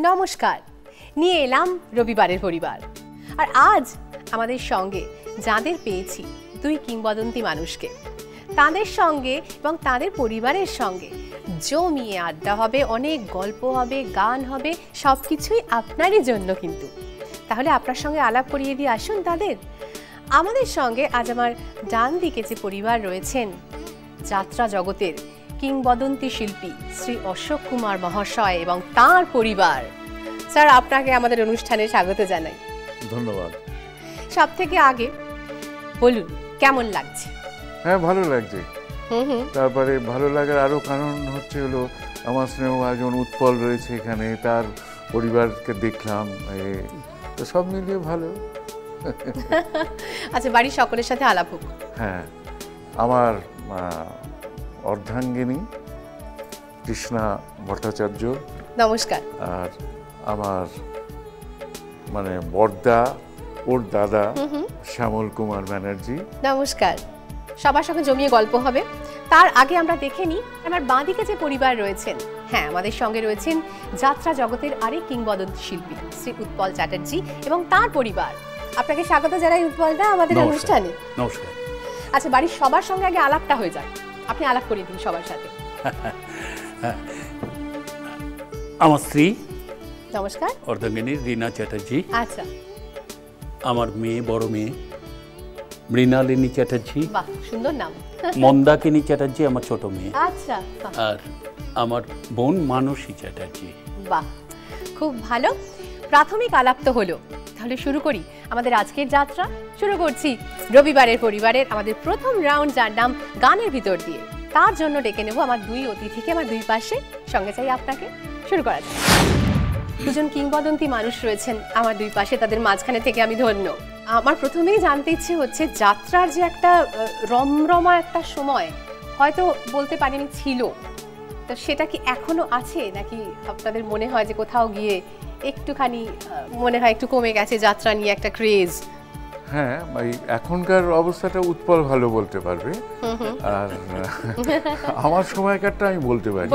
নমস্কার, নিয়ে এলাম রবিবারের পরিবার। আর আজ আমাদের সঙ্গে যাদের পেয়েছি দুই কিংবদন্তি মানুষকে, তাদের সঙ্গে এবং তাদের পরিবারের সঙ্গে জমিয়ে আড্ডা হবে, অনেক গল্প হবে, গান হবে, সব কিছুই আপনারই জন্য কিন্তু। তাহলে আপনার সঙ্গে আলাপ করিয়ে দিয়ে আসুন তাদের। আমাদের সঙ্গে আজ আমার ডান দিকে যে পরিবার রয়েছেন, যাত্রা জগতের কিংবদন্তি শিল্পী শ্রী অশোক কুমার মহাশয় এবং তাঁর পরিবার। স্যার, আপনাকে আমাদের অনুষ্ঠানে স্বাগত জানাই। ধন্যবাদ। সব থেকে আগে বলুন, কেমন লাগছে? হ্যাঁ, ভালো লাগছে। তারপরে ভালো লাগার আরো কারণ হচ্ছে হলো আমার স্নেহভাজন উৎপল রয়েছে এখানে, তার পরিবারকে দেখলাম, তো সব মিলিয়ে ভালো। আচ্ছা, বাড়ির সকলের সাথে আলাপ হোক। হ্যাঁ, আমার অর্ধাঙ্গিনী কৃষ্ণা ভট্টাচার্য, নমস্কার। আর আমার বড়দা, ওর দাদা শ্যামল কুমার ব্যানার্জি, নমস্কার। সবার সঙ্গে জমিয়ে গল্প হবে। তার আগে আমরা দেখে নিই আমার বাঁদিকে যে পরিবার রয়েছেন। হ্যাঁ, আমাদের সঙ্গে রয়েছেন যাত্রা জগতের আরেক কিংবদন্তি শিল্পী শ্রী উৎপল চ্যাটার্জি এবং তার পরিবার। আপনাকে স্বাগত জানাই উৎপলদা আমাদের অনুষ্ঠানে। নমস্কার। আচ্ছা, বাড়ির সবার সঙ্গে আগে আলাপটা হয়ে যায়, আপনি আলাপ করিয়ে দিন সবার সাথে। আমার স্ত্রী নমস্কার, অর্ধাঙ্গিনী রীনা চ্যাটার্জি। আচ্ছা। আমার মেয়ে, বড় মেয়ে মৃণালিনী চ্যাটার্জি। বাহ, সুন্দর নাম। মন্দাকিনী চ্যাটার্জি আমার ছোট মেয়ে। আচ্ছা। আর আমার বোন মানসী চ্যাটার্জি। বাহ, খুব ভালো। প্রাথমিক আলাপ তো হলো, তাহলে শুরু করি আমাদের আজকের যাত্রা। শুরু করছি রবিবারের পরিবারের আমাদের প্রথম রাউন্ড, যার নাম গানের ভিতর দিয়ে। তার জন্য ডেকে নেব আমার দুই অতিথিকে আমার দুই পাশে। সঙ্গে চাই আপনাকে। শুরু করা যাক। দুজন কিংবদন্তি মানুষ রয়েছেন আমার দুই পাশে, তাদের মাঝখানে থেকে আমি ধন্য। আমার প্রথমেই জানতে ইচ্ছে হচ্ছে, যাত্রার যে একটা রমরমা একটা সময় হয়তো বলতে পারিনি ছিল, তো সেটা কি এখনো আছে, নাকি আপনাদের মনে হয় যে কোথাও গিয়ে একটুখানি মনে হয় একটু কমে গেছে যাত্রা নিয়ে একটা ক্রেজ? হ্যাঁ, এখনকার অবস্থাটা উৎপল ভালো বলতে পারবে, আর আমার সময়কারটা আমি বলতে পারি।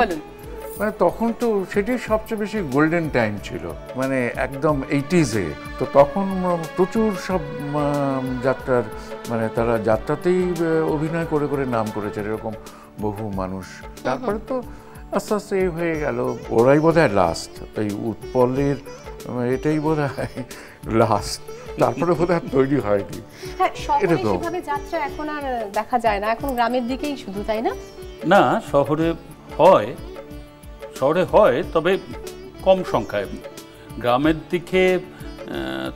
তখন তো সেটি সবচেয়ে বেশি গোল্ডেন টাইম ছিল, একদম 80s-এ। তো তখন প্রচুর সব যাত্রার তারা যাত্রাতেই অভিনয় করে করে নাম করেছে এরকম বহু মানুষ। তারপরে তো আস্তে আস্তে হয়ে গেল, ওরাই বোধহয় লাস্ট, এই উৎপলের এটাই বোধহয় লাস্ট, তারপরে বোধহয় তৈরি হয়নি। হ্যাঁ, শহরে সেভাবে যাত্রা এখন আর দেখা যায় না, এখন গ্রামের দিকেই শুধু, তাই না? না, শহরে হয়, তবে কম সংখ্যায়। গ্রামের দিকে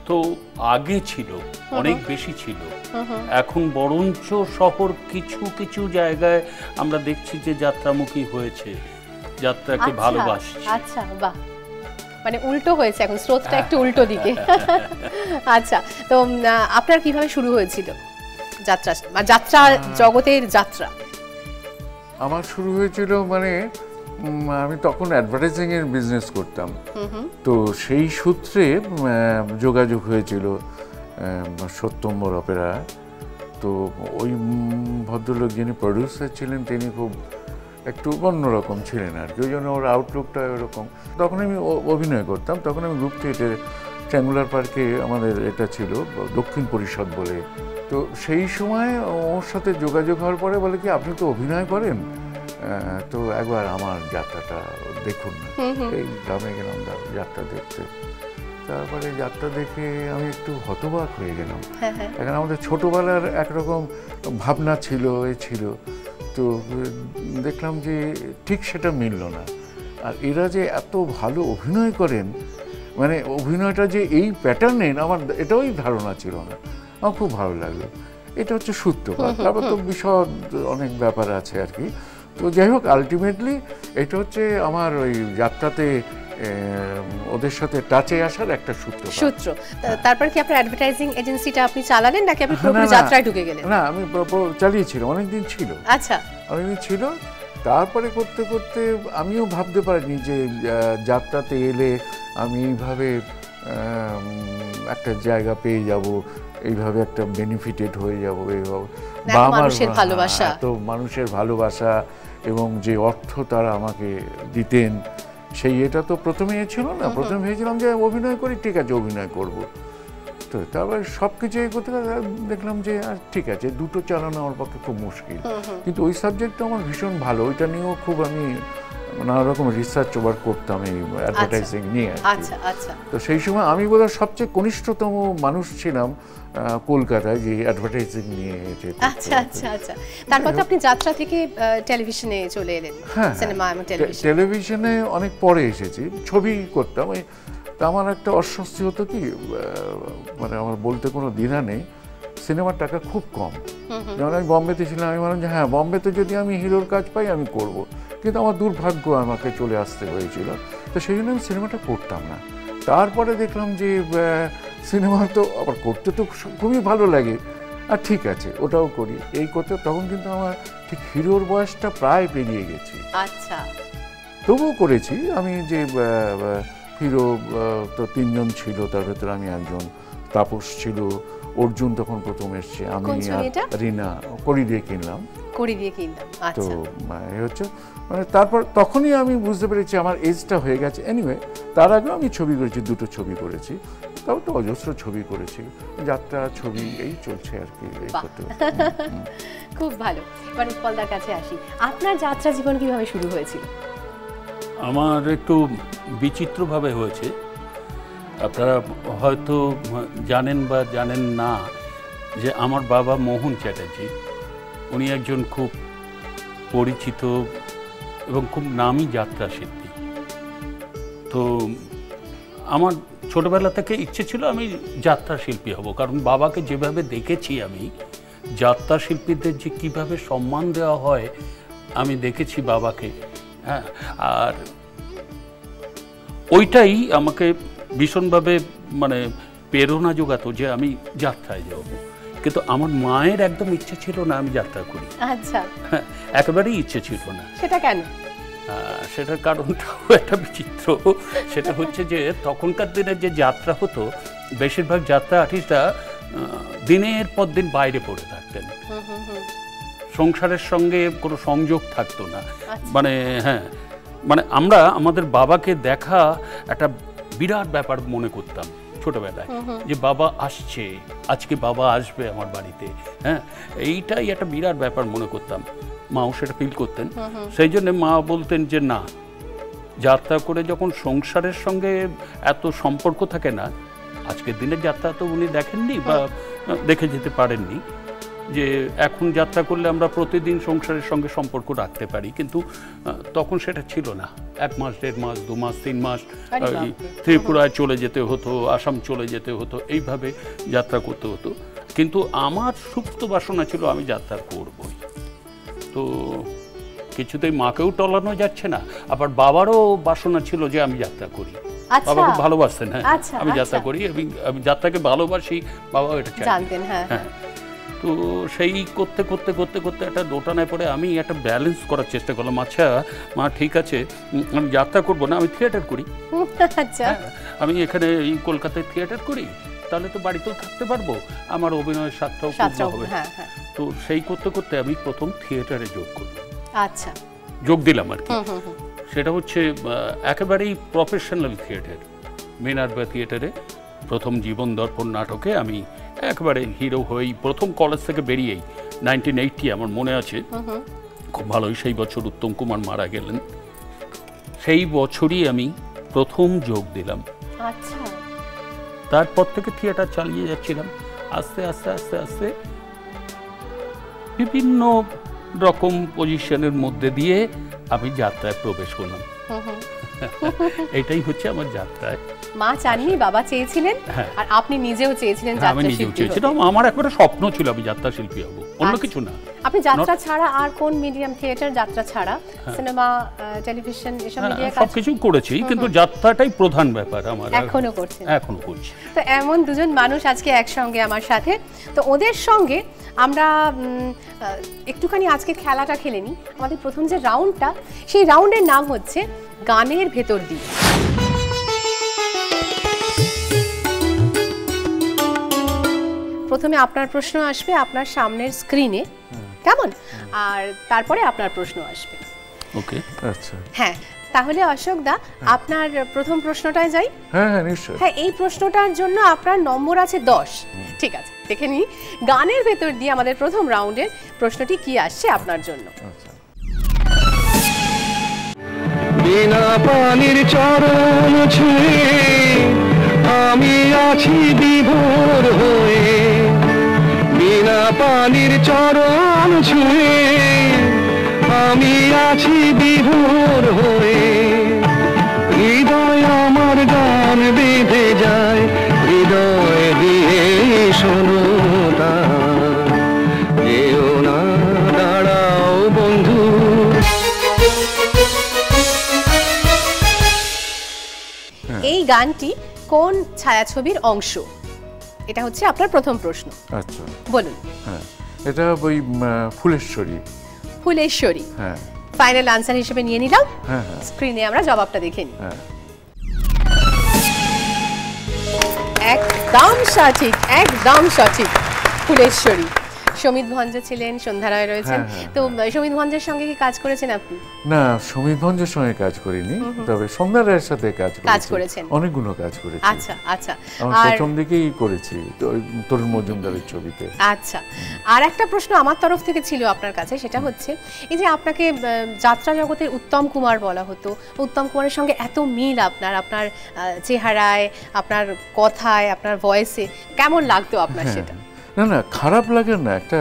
তো আগে ছিল, অনেক বেশি ছিল। এখন বরঞ্চ শহর কিছু কিছু জায়গায় আমরা দেখছি যে যাত্রামুখী হয়েছে, যাত্রাকে ভালোবাসছে। আচ্ছা, বাহ, উল্টো হয়েছে, এখন স্রোতটা একটু উল্টো দিকে। আচ্ছা, তো আপনার কিভাবে শুরু হয়েছিল যাত্রা জগতের যাত্রা? আমার শুরু হয়েছিল আমি তখন অ্যাডভার্টাইজিং এর বিজনেস করতাম, তো সেই সূত্রে যোগাযোগ হয়েছিল সত্যম্বর অপেরা। তো ওই ভদ্রলোক যিনি প্রডিউসার ছিলেন, তিনি খুব একটু অন্যরকম ছিলেন আর কি, ওই জন্য ওর আউটলুকটা ওরকম। তখন আমি অভিনয় করতাম, তখন আমি গ্রুপ থিয়েটারে ট্র্যাঙ্গুলার পার্কে আমাদের এটা ছিল, দক্ষিণ পরিষদ বলে। তো সেই সময় ওর সাথে যোগাযোগ হওয়ার পরে বলে কি, আপনি তো অভিনয় করেন, তো একবার আমার যাত্রাটা দেখুন না। এই গ্রামে গেলাম যাত্রা দেখতে। তারপরে যাত্রা দেখে আমি একটু হতবাক হয়ে গেলাম। এখন আমাদের ছোটবেলার একরকম ভাবনা ছিল, ছিল, তো দেখলাম যে ঠিক সেটা মিলল না। আর এরা যে এত ভালো অভিনয় করেন, অভিনয়টা যে এই প্যাটার্নের, আমার এটাই ধারণা ছিল না। আমার খুব ভালো লাগলো। এটা হচ্ছে সূত্রপাত, তারপর তো বিশদ অনেক ব্যাপার আছে আর কি। তো যাই হোক, আলটিমেটলি এটা হচ্ছে আমার ওই যাত্রাতে ওদের সাথে টাচে আসার একটা সূত্র। তারপর কি আপনার অ্যাডভার্টাইজিং এজেন্সিটা আপনি চালালেন, নাকি আপনি পুরোপুরি যাত্রায় ঢুকে গেলেন? না, আমি চালিয়েছিলাম, অনেকদিন ছিল। আচ্ছা, অনেকদিন ছিল। তারপরে করতে করতে আমিও ভাবতে পারিনি যে যাত্রাতে এলে আমি এইভাবে একটা জায়গা পেয়ে যাব, এইভাবে একটা বেনিফিটেড হয়ে যাব, এইভাবে বা মানুষের ভালোবাসা, তো মানুষের ভালোবাসা এবং যে অর্থ তারা আমাকে দিতেন, সেই এটা তো প্রথমে ছিল না, প্রথমে ভেবেছিলাম যে অভিনয় করি, ঠিক আছে অভিনয় করব। তো তারপর সব কিছু এই করতে দেখলাম যে ঠিক আছে, দুটো চালানো আমার পক্ষে খুব মুশকিল। কিন্তু ওই সাবজেক্টটা আমার ভীষণ ভালো, ওইটা নিয়েও খুব আমি নানা রকম রিসার্চ ওভার করতাম এই অ্যাডভার্টাইজিং নিয়ে। তো সেই সময় আমি বোধহয় সবচেয়ে কনিষ্ঠতম মানুষ ছিলাম কলকাতায় যে অ্যাডভার্টাইজিং নিয়ে। তারপর তো আপনি যাত্রা থেকে টেলিভিশনে চলে এলেন। সিনেমা এবং টেলিভিশনে অনেক পরে এসেছি, ছবি করতাম। আমার একটা অস্বস্তি হতো কি, মানে আমার বলতে কোনো দ্বিধা নেই, সিনেমার টাকা খুব কম। যেমন আমি বম্বেতে ছিলাম, আমি ভাবলাম যে হ্যাঁ বম্বেতে যদি আমি হিরোর কাজ পাই আমি করব, কিন্তু আমার দুর্ভাগ্য আমাকে চলে আসতে হয়েছিল। তো সেই জন্য আমি সিনেমাটা করতাম না। তারপরে দেখলাম যে সিনেমা তো আবার করতে তো খুবই ভালো লাগে, আর ঠিক আছে ওটাও করি। এই করতে তখন কিন্তু আমার ঠিক হিরোর বয়সটা প্রায় পেরিয়ে গেছি। আচ্ছা, তবুও করেছি আমি। যে হিরো তো 3 জন ছিল, তার ভেতরে আমি একজন, তাপস ছিল, অর্জুন তখন প্রথম এসছে, আমি আর রিনা করি দিয়ে কিনলাম। তো এই হচ্ছে মানে তারপর তখনই আমি বুঝতে পেরেছি আমার এজটা হয়ে গেছে। এনিওয়ে, তার আগেও আমি ছবি করেছি, 2টো ছবি করেছি, তাও তো অজস্র ছবি করেছি, যাত্রা ছবি এই চলছে আর কি। এই করতে খুব ভালো। এবার উৎপলদার কাছে আসি, আপনার যাত্রা জীবন কিভাবে শুরু হয়েছিল? আমার একটু বিচিত্রভাবে হয়েছে। আপনারা হয়তো জানেন বা জানেন না যে আমার বাবা মোহন চ্যাটার্জি, উনি একজন খুব পরিচিত এবং খুব নামী যাত্রা শিল্পী। তো আমার ছোটবেলা থেকে ইচ্ছে ছিল আমি যাত্রা শিল্পী হব, কারণ বাবাকে যেভাবে দেখেছি আমি, যাত্রা শিল্পীদের যে কীভাবে সম্মান দেওয়া হয় আমি দেখেছি বাবাকে। হ্যাঁ, আর ওইটাই আমাকে ভীষণভাবে মানে প্রেরণা জোগাতো যে আমি যাত্রায় যাব। কিন্তু আমার মায়ের একদম ইচ্ছে ছিল না আমি যাত্রা করি। আচ্ছা, একেবারেই ইচ্ছে ছিল না। সেটা কেন? সেটার কারণটাও একটা বিচিত্র। সেটা হচ্ছে যে তখনকার দিনে যে যাত্রা হতো, বেশিরভাগ যাত্রা আর্টিস্টরা দিনের পর দিন বাইরে পড়ে থাকতেন, সংসারের সঙ্গে কোনো সংযোগ থাকতো না। মানে হ্যাঁ, মানে আমরা আমাদের বাবাকে দেখা একটা বিরাট ব্যাপার মনে করতাম ছোটবেলায়, যে বাবা আসছে, আজকে বাবা আসবে আমার বাড়িতে। হ্যাঁ, এইটাই একটা বিরাট ব্যাপার মনে করতাম। মাও সেটা ফিল করতেন। সেই জন্য মা বলতেন যে না, যাত্রা করে যখন সংসারের সঙ্গে এত সম্পর্ক থাকে না, আজকের দিনের যাত্রা তো উনি দেখেননি বা দেখে যেতে পারেননি, যে এখন যাত্রা করলে আমরা প্রতিদিন সংসারের সঙ্গে সম্পর্ক রাখতে পারি, কিন্তু তখন সেটা ছিল না। 1 মাস, 1.5 মাস, 2 মাস, 3 মাস ত্রিপুরায় চলে যেতে হতো, আসাম চলে যেতে হতো, এইভাবে যাত্রা করতে হতো। কিন্তু আমার সুপ্ত বাসনা ছিল আমি যাত্রা করবই। তো কিছুতেই মাকেও টলানো যাচ্ছে না, আবার বাবারও বাসনা ছিল যে আমি যাত্রা করি। বাবা খুব ভালোবাসতেন, হ্যাঁ আমি যাত্রা করি, আমি যাত্রাকে ভালোবাসি, বাবা এটা জানতেন। হ্যাঁ, তো সেই করতে করতে করতে করতে একটা দোটানায় পড়ে আমি একটা ব্যালেন্স করার চেষ্টা করলাম। আচ্ছা মা, ঠিক আছে আমি যাত্রা করবো না, আমি থিয়েটার করি। আমি এখানে এই কলকাতায় থিয়েটার করি, তাহলে তো বাড়িতেও থাকতে পারবো, আমার অভিনয়ের স্বাদটাও হবে। তো সেই করতে করতে আমি প্রথম থিয়েটারে যোগ করলাম। আচ্ছা, যোগ দিলাম আর কি। সেটা হচ্ছে একেবারেই প্রফেশনাল থিয়েটার, মিনার্ভা থিয়েটারে প্রথম জীবন দর্পণ নাটকে আমি একেবারে হিরো হয়েই প্রথম কলেজ থেকে বেরিয়েই 1980 আমার মনে আছে খুব ভালোই। সেই বছর উত্তম কুমার মারা গেলেন, সেই বছরই আমি প্রথম যোগ দিলাম। আচ্ছা, তারপর থেকে থিয়েটার চালিয়ে যাচ্ছিলাম। আস্তে আস্তে আস্তে আস্তে বিভিন্ন রকম পজিশনের মধ্যে দিয়ে আমি যাত্রায় প্রবেশ করলাম। এটাই হচ্ছে আমার যাত্রায়। মা চাননি, বাবা চেয়েছিলেন, আর আপনি নিজেও চেয়েছিলেন যাত্রা শিল্পী হতে। আমার একটা স্বপ্ন ছিল আমি যাত্রা শিল্পী হব, অন্য কিছু না। আপনি যাত্রা ছাড়া আর কোন মিডিয়াম, থিয়েটার যাত্রা ছাড়া সিনেমা, টেলিভিশন এসব মিডিয়া সবকিছু করেছি, কিন্তু যাত্রাটাই প্রধান ব্যাপার আমার। এখনো করছেন? এখনো করছি। তো এমন দুজন মানুষ আজকে একসঙ্গে আমার সাথে, তো ওদের সঙ্গে আমরা একটুখানি আজকে খেলাটা খেলে নিই। আমাদের প্রথম যে রাউন্ডটা, সেই রাউন্ডের নাম হচ্ছে গানের ভেতর দিয়ে। প্রথমে আপনার প্রশ্ন আসবে আপনার সামনের স্ক্রিনে, কেমন? আর তারপরে আপনার প্রশ্ন আসবে। ওকে, আচ্ছা। হ্যাঁ, তাহলে অশোক দা আপনার প্রথম প্রশ্নটায় যাই। হ্যাঁ হ্যাঁ নিশ্চয়ই। হ্যাঁ, এই প্রশ্নটার জন্য আপনার নম্বর আছে 10। ঠিক আছে, দেখে নিই গানের ভেতর দিয়ে আমাদের প্রথম রাউন্ডের প্রশ্নটি কি আসছে আপনার জন্য। আচ্ছা। বিনা পানির চরণ ছুঁয়ে আমি আছি বিভোর হয়ে, বিনা পানির চরণ ছুঁয়ে আমি আছি বিভোর হয়ে, হৃদয় আমার গান বেঁধে যায়, হৃদয় দিয়ে শোনো যেও না দাঁড়াও বন্ধু। এই গানটি কোন ছায়াছবির অংশ? এটা হচ্ছে আপনার প্রথম প্রশ্ন। আচ্ছা বলুন। হ্যাঁ, এটা ওই ফুলেশ্বরী। ফুলেশ্বরী। হ্যাঁ। ফাইনাল আনসার হিসেবে নিয়ে নিলাম। হ্যাঁ হ্যাঁ। স্ক্রিনে আমরা জবাবটা দেখে নিই। হ্যাঁ। একদম সঠিক, একদম সঠিক, ফুলেশ্বরী। সমিত ভঞ্জ ছিলেন, সন্ধ্যা রায় রয়েছেন। তো সমিত ভঞ্জের সঙ্গে কি কাজ করেছেন আপনি? না, সমিত ভঞ্জের সঙ্গে কাজ করিনি, তবে সন্ধ্যা রায়ের সাথে কাজ করেছেন। অনেকগুলো কাজ করেছি। আচ্ছা আচ্ছা। আর প্রথম দিকেই করেছি তরুণ মজুমদারের ছবিতে। আচ্ছা, আর একটা প্রশ্ন আমার তরফ থেকে ছিল আপনার কাছে, সেটা হচ্ছে এই যে আপনাকে যাত্রা জগতের উত্তম কুমার বলা হতো, উত্তম কুমারের সঙ্গে এত মিল আপনার চেহারায়, আপনার কথায়, আপনার ভয়েসে, কেমন লাগতো আপনার সেটা? না না, খারাপ লাগে না। একটা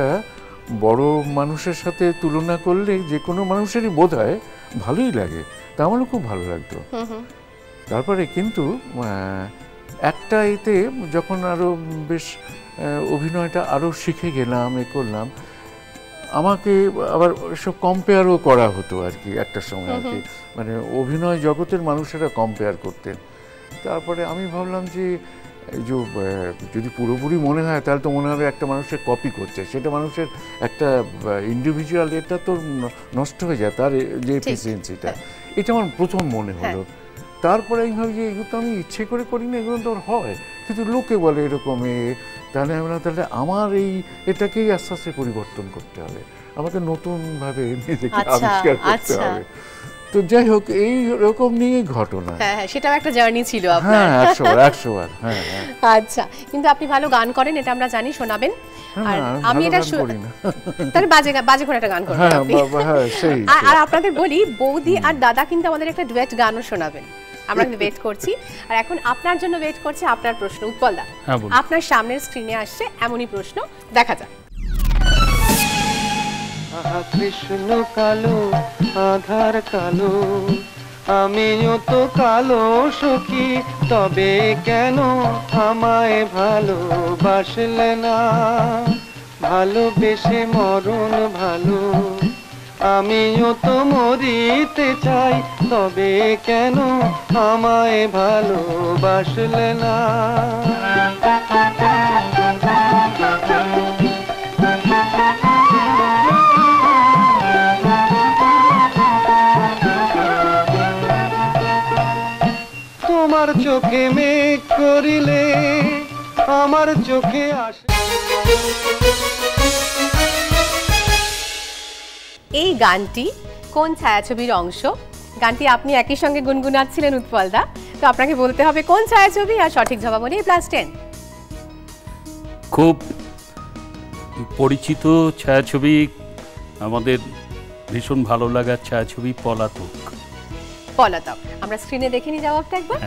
বড় মানুষের সাথে তুলনা করলে যে কোনো মানুষেরই বোধ হয় ভালোই লাগে, তা আমারও খুব ভালো লাগতো। তারপরে কিন্তু একটা এতে যখন আরও বেশ অভিনয়টা আরও শিখে গেলাম, করলাম, আমাকে আবার সব কম্পেয়ারও করা হতো আর কি একটা সময় আর কি, মানে অভিনয় জগতের মানুষেরা কম্পেয়ার করতেন। তারপরে আমি ভাবলাম যে যদি পুরোপুরি মনে হয় তাহলে তো মনে হবে একটা মানুষের কপি করছে, সেটা মানুষের একটা ইন্ডিভিজুয়াল এটা তো নষ্ট হয়ে যায়, তার যে এফিসিয়েন্সিটা, এটা আমার প্রথম মনে হলো। তারপরে আমি ভাবি যে এগুলো তো আমি ইচ্ছে করে করি না, এগুলো তো হয়, কিন্তু লোকে বলে এরকম, তাহলে আমি না, তাহলে আমার এটাকেই আস্তে আস্তে পরিবর্তন করতে হবে, আমাকে নতুনভাবে নিজেকে আবিষ্কার করতে হবে। তো যাই হোক, এই রকম নিয়ে ঘটনা। হ্যাঁ, সেটাও একটা জার্নি ছিল আপনার। হ্যাঁ, 100 বার। হ্যাঁ। আচ্ছা, কিন্তু আপনি ভালো গান করেন, এটা আমরা জানি, শোনাবেন। আর আমি এটা করি না, তাহলে বাজে করে একটা গান করবেন আপনি। হ্যাঁ, সেই। আর আপনাদের বলি, বৌদি আর দাদা কিন্তু আমাদের একটা ডুয়েট গানও শোনাবেন। আমরা কিন্তু ওয়েট করছি, আর এখন আপনার জন্য ওয়েট করছে আপনার প্রশ্ন। উৎপল দা, আপনার সামনের স্ক্রিনে আসছে এমনই প্রশ্ন, দেখা যাক। কৃষ্ণ কালো, আধার কালো, আমিও তো কালো সখী, তবে কেন আমায় ভালোবাসলে না? ভালোবেসে মরণ ভালো, আমিও তো মরিতে চাই, তবে কেন আমায় ভালোবাসলে না? তোমার চোখে মেঘ করিলে আমার চোখে আসে। এই গানটি কোন ছায়াছবির অংশ? গানটি আপনি একই সঙ্গে গুনগুনাচ্ছিলেন উৎপল দা, তো আপনাকে বলতে হবে কোন ছায়াছবি, আর সঠিক জবাব হলে +10। খুব পরিচিত ছায়াছবি, আমাদের ভীষণ ভালো লাগার ছায়াছবি পলাতক। পলাতক, আমরা স্ক্রিনে দেখে নিই জবাবটা একবার।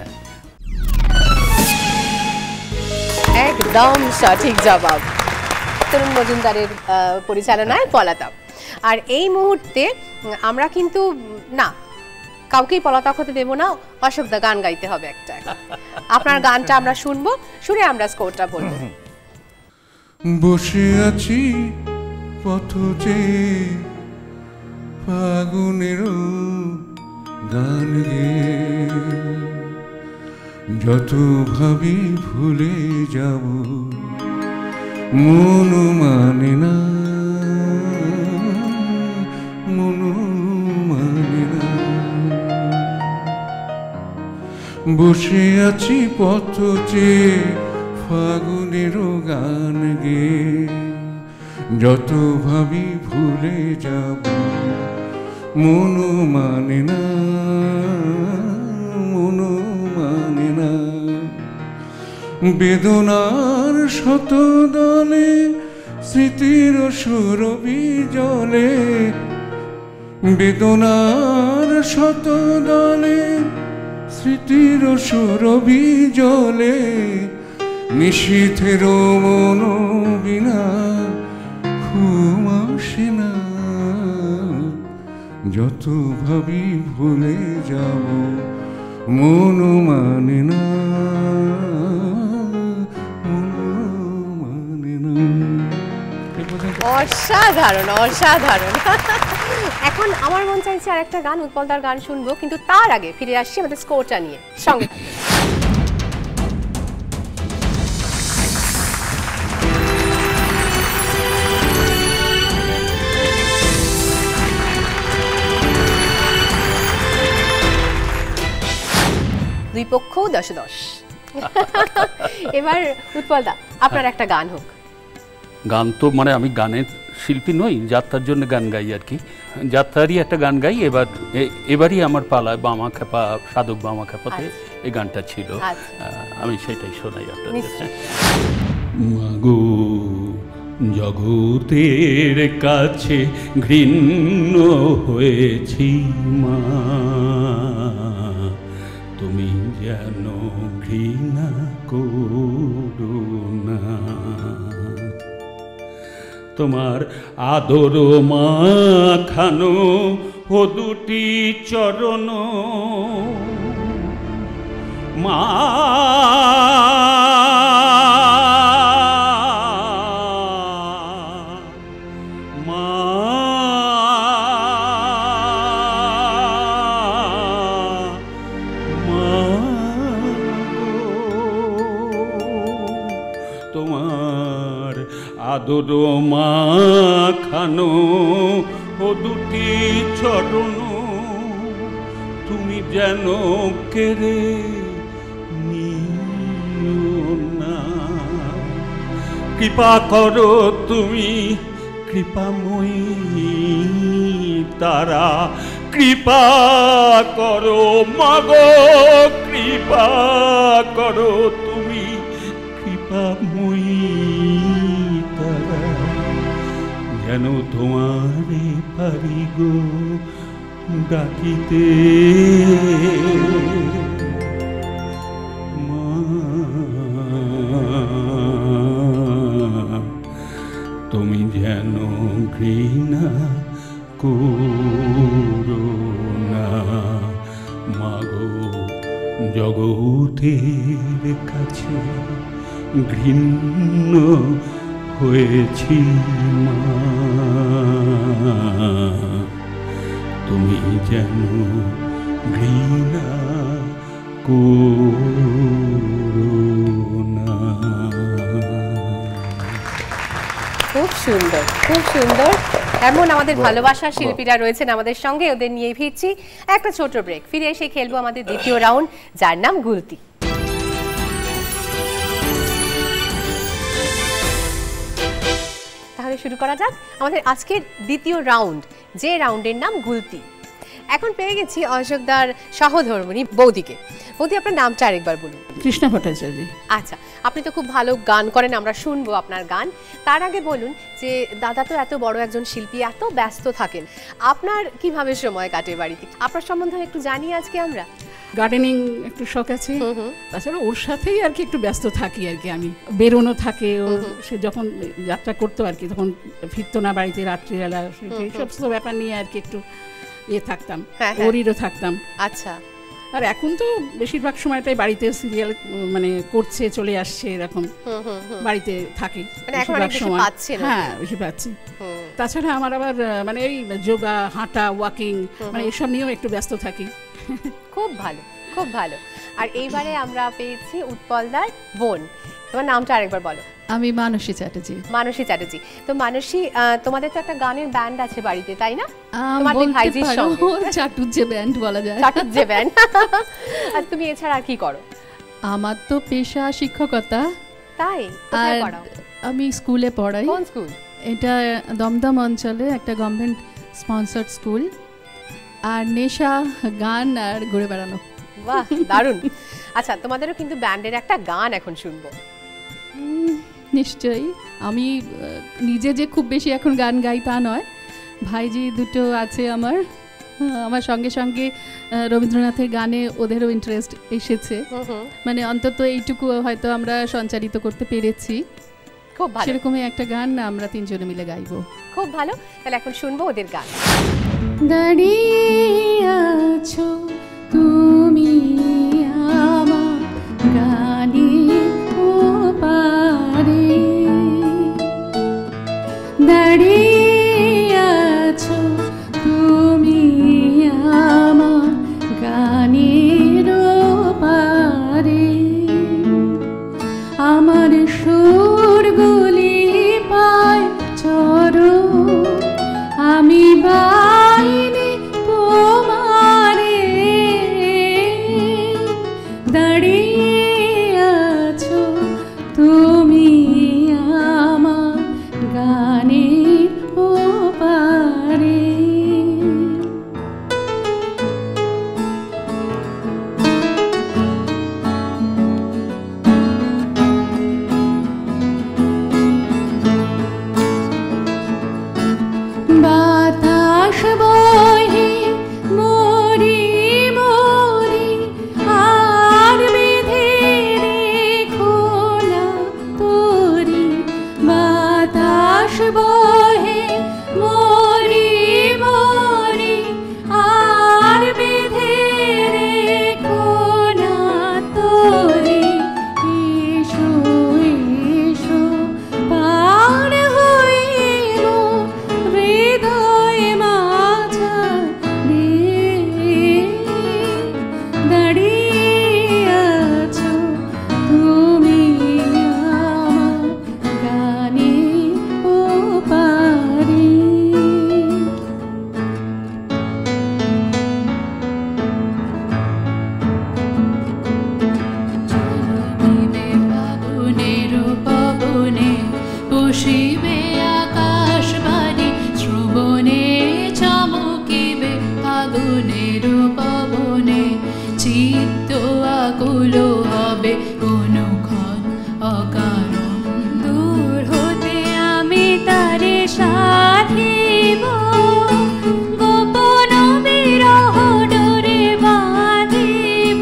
একদম সঠিক জবাব, তরুণ মজুমদারের পরিচালনায় পলাতক। আর এই মুহূর্তে আমরা কিন্তু না কাউকেই পলাতক হতে দেব না, অশোক দা গান গাইতে হবে একটা। আপনার গানটা আমরা শুনবো, শুনে আমরা স্কোরটা বলবো। বসে আছি পথে ফাগুনের গান গে, যত ভাবি ভুলে যাব মন মানে না, মন মানে না। বসে আছি পথে ফাগুনের গান গে, যত ভাবি ভুলে যাব মনু মানে না, মনু মানে না। বেদনার শত দলে স্মৃতির সুরভি জলে, বেদনার শত দলে স্মৃতির সুরভি জলে, নিশীথের মন বিনা ঘুম আসে না। যত ভাবি ভুলে যাব মন মানে না, মন মানে না। অসাধারণ, অসাধারণ। এখন আমার মন চাইছে আর একটা গান, উৎপলদার গান শুনবো, কিন্তু তার আগে ফিরে আসছি আমাদের স্কোরটা নিয়ে। সঙ্গে দুই পক্ষ 10-10। এবার উৎপলদা আপনার একটা গান হোক। গান তো মানে আমি গানের শিল্পী নই, যাত্রার জন্য গান গাই আর কি, যাত্রারই একটা গান গাই। এবারই আমার পালায় বামা খেপা, সাধক বামা খেপাতে এই গানটা ছিল, আমি সেটাই শোনাই আপনাদের। মাগো জগতের কাছে ঘৃণ্য হয়েছি মা, তুমি যেন ঘৃণা করো না। তোমার আদর মাখানো ও দুটি চরণ মা, তোমার আদর মাখানো ও দুটি চরণ তুমি যেন কেড়ে নিও না। কৃপা করো তুমি কৃপাময়ী তারা, কৃপা করো মাগো, কৃপা করো তুমি কৃপাময়ী তারা, যেন তোমারে পারি গো ডাকিতে মা। তুমি যেন ঘৃণা করো না মাগো, জগতের কাছে ঘৃণ্য হয়েছি মা, তুমি যেন ঘৃণা করো না। খুব সুন্দর, খুব সুন্দর। এমন আমাদের ভালোবাসার শিল্পীরা রয়েছেন আমাদের সঙ্গে, ওদের নিয়ে ফিরছি একটা ছোট ব্রেক। ফিরে এসে খেলবো আমাদের দ্বিতীয় রাউন্ড, যার নাম গুলতি। তাহলে শুরু করা যাক আমাদের আজকের দ্বিতীয় রাউন্ড, যে রাউন্ডের নাম গুলতি। এখন পেয়ে গেছি অশোকদার সহধর্মিণী বৌদিকে। বৌদি, আপনার নামটা আরেকবার বলুন। কৃষ্ণা ভট্টাচার্য। আচ্ছা, আপনি তো খুব ভালো গান করেন, আমরা শুনবো আপনার গান। তার আগে বলুন যে দাদা তো এত বড় একজন শিল্পী, এত ব্যস্ত থাকেন, আপনার কিভাবে সময় কাটে বাড়িতে? আপনার সম্বন্ধে একটু জানি আজকে আমরা। গার্ডেনিং একটু শখ আছে, তাছাড়া ওর সাথেই আর কি একটু ব্যস্ত থাকি আর কি। আমি বেরোনো থাকে, ও সে যখন যাত্রা করতো আর কি, তখন ফিরতো না বাড়িতে রাত্রিবেলা, সেই সমস্ত ব্যাপার নিয়ে আর কি একটু থাকতাম, ওরইরও থাকতাম। আচ্ছা। আর এখন তো বেশিরভাগ সময়টাই বাড়িতে সিরিয়াল মানে করছে, চলে আসছে, এরকম বাড়িতে থাকি বেশিরভাগ সময়। হ্যাঁ, বেশি পাচ্ছি। তাছাড়া আমার আবার মানে এই যোগা, হাঁটা, ওয়াকিং, মানে এসব নিয়েও একটু ব্যস্ত থাকি। খুব ভালো, খুব ভালো। আর এইবারে আমরা পেয়েছি উৎপলদার বোন। তোমার নামটা আরেকবার বলো। আমি মানসী চ্যাটার্জি। মানসী চ্যাটার্জি। তো মানসী, তোমাদের তো একটা গানের ব্যান্ড আছে বাড়িতে, তাই না? চাটুজ্জে ব্যান্ড বলা যায়। চাটুজ্জে ব্যান্ড। আর তুমি এছাড়া আর কি করো? আমার তো পেশা শিক্ষকতা। তাই? আর আমি স্কুলে পড়াই। কোন স্কুল? এটা দমদম অঞ্চলে একটা গভর্নমেন্ট স্পন্সর্ড স্কুল, আর নেশা, গান আর ঘুরে বেড়ানো। বাহ, দারুণ। আচ্ছা, তোমাদেরও কিন্তু ব্যান্ডের একটা গান এখন শুনবো। নিশ্চয়ই। আমি নিজে যে খুব বেশি এখন গান গাই তা নয়, ভাইজি দুটো আছে আমার, আমার সঙ্গে সঙ্গে রবীন্দ্রনাথের গানে ওদেরও ইন্টারেস্ট এসেছে, মানে অন্তত এইটুকু হয়তো আমরা সঞ্চারিত করতে পেরেছি। খুব ভালো, সেরকমই একটা গান আমরা তিনজনে মিলে গাইবো। খুব ভালো, তাহলে এখন শুনবো ওদের গান। দাঁড়িয়ে আছো তুমি আমার গানের ওপারে, দাঁড়িয়ে আছো তুমি আমার গানের ওপারে, আমার সুরগুলি পায় চরণ, আমি বাইনি তোমারে, দাঁড়িয়ে আছো তুমি আমার গানের ওপারে। বাতাস বহে মরি মরি, আর বেঁধে রেখো না তোরি, বাতাস বহে মরি মরি, আর বেঁধে রেখো না তোরি, এসো এসো পার হইল হৃদয় মাঝারে, দাঁড়িয়ে আছো তুমি আমার গানের ওপারে। ফাগুনের পবনে পুষিবে আকাশ বাণী, শ্রবণে চমকিবে ফাগুনের পবনে, চিত্ত আকুল হবে অনুক্ষণ অকারণ, দূর হতে আমি তারে সাধিব, গোপন বিরহ ডোরে বাঁধিব,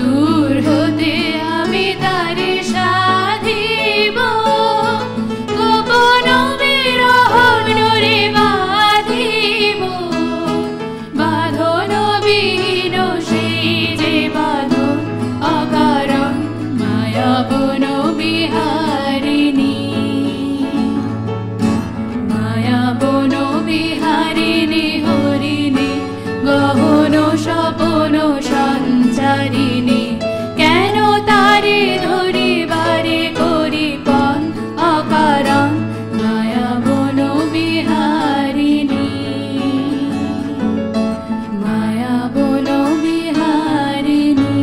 দূর হতে আমি তারে সাধিব, গোপন বিরহ ডোরে বাঁধিব, বাঁধন বিহীন সেই যে বাঁধন অকারণ, মায়া বন বিহারিণী, মায়া বন বিহারিণী হরিণী, গহন স্বপন সঞ্চারিণী, কেন তারে ধরিবারে করি পণ অকারণ, মায়া বন বিহারিণী, মায়া বন বিহারিণী,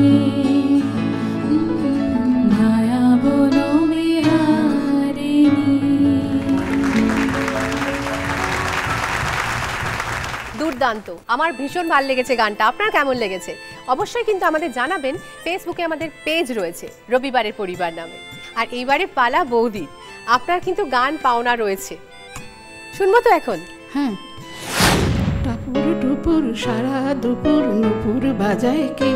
মায়া বন বিহারিণী। দুর্দান্ত, আমার ভীষণ ভালো লেগেছে গানটা। আপনার কেমন লেগেছে অবশ্যই কিন্তু আমাদের জানাবেন। ফেসবুকে আমাদের পেজ রয়েছে রবিবারের পরিবার নামে। আর এইবারে পালা বৌদি, আপনার কিন্তু গান পাওনা রয়েছে, শুনবো তো এখন? হ্যাঁ। টাপুর টুপুর সারা দুপুর নুপুর বাজায় কে,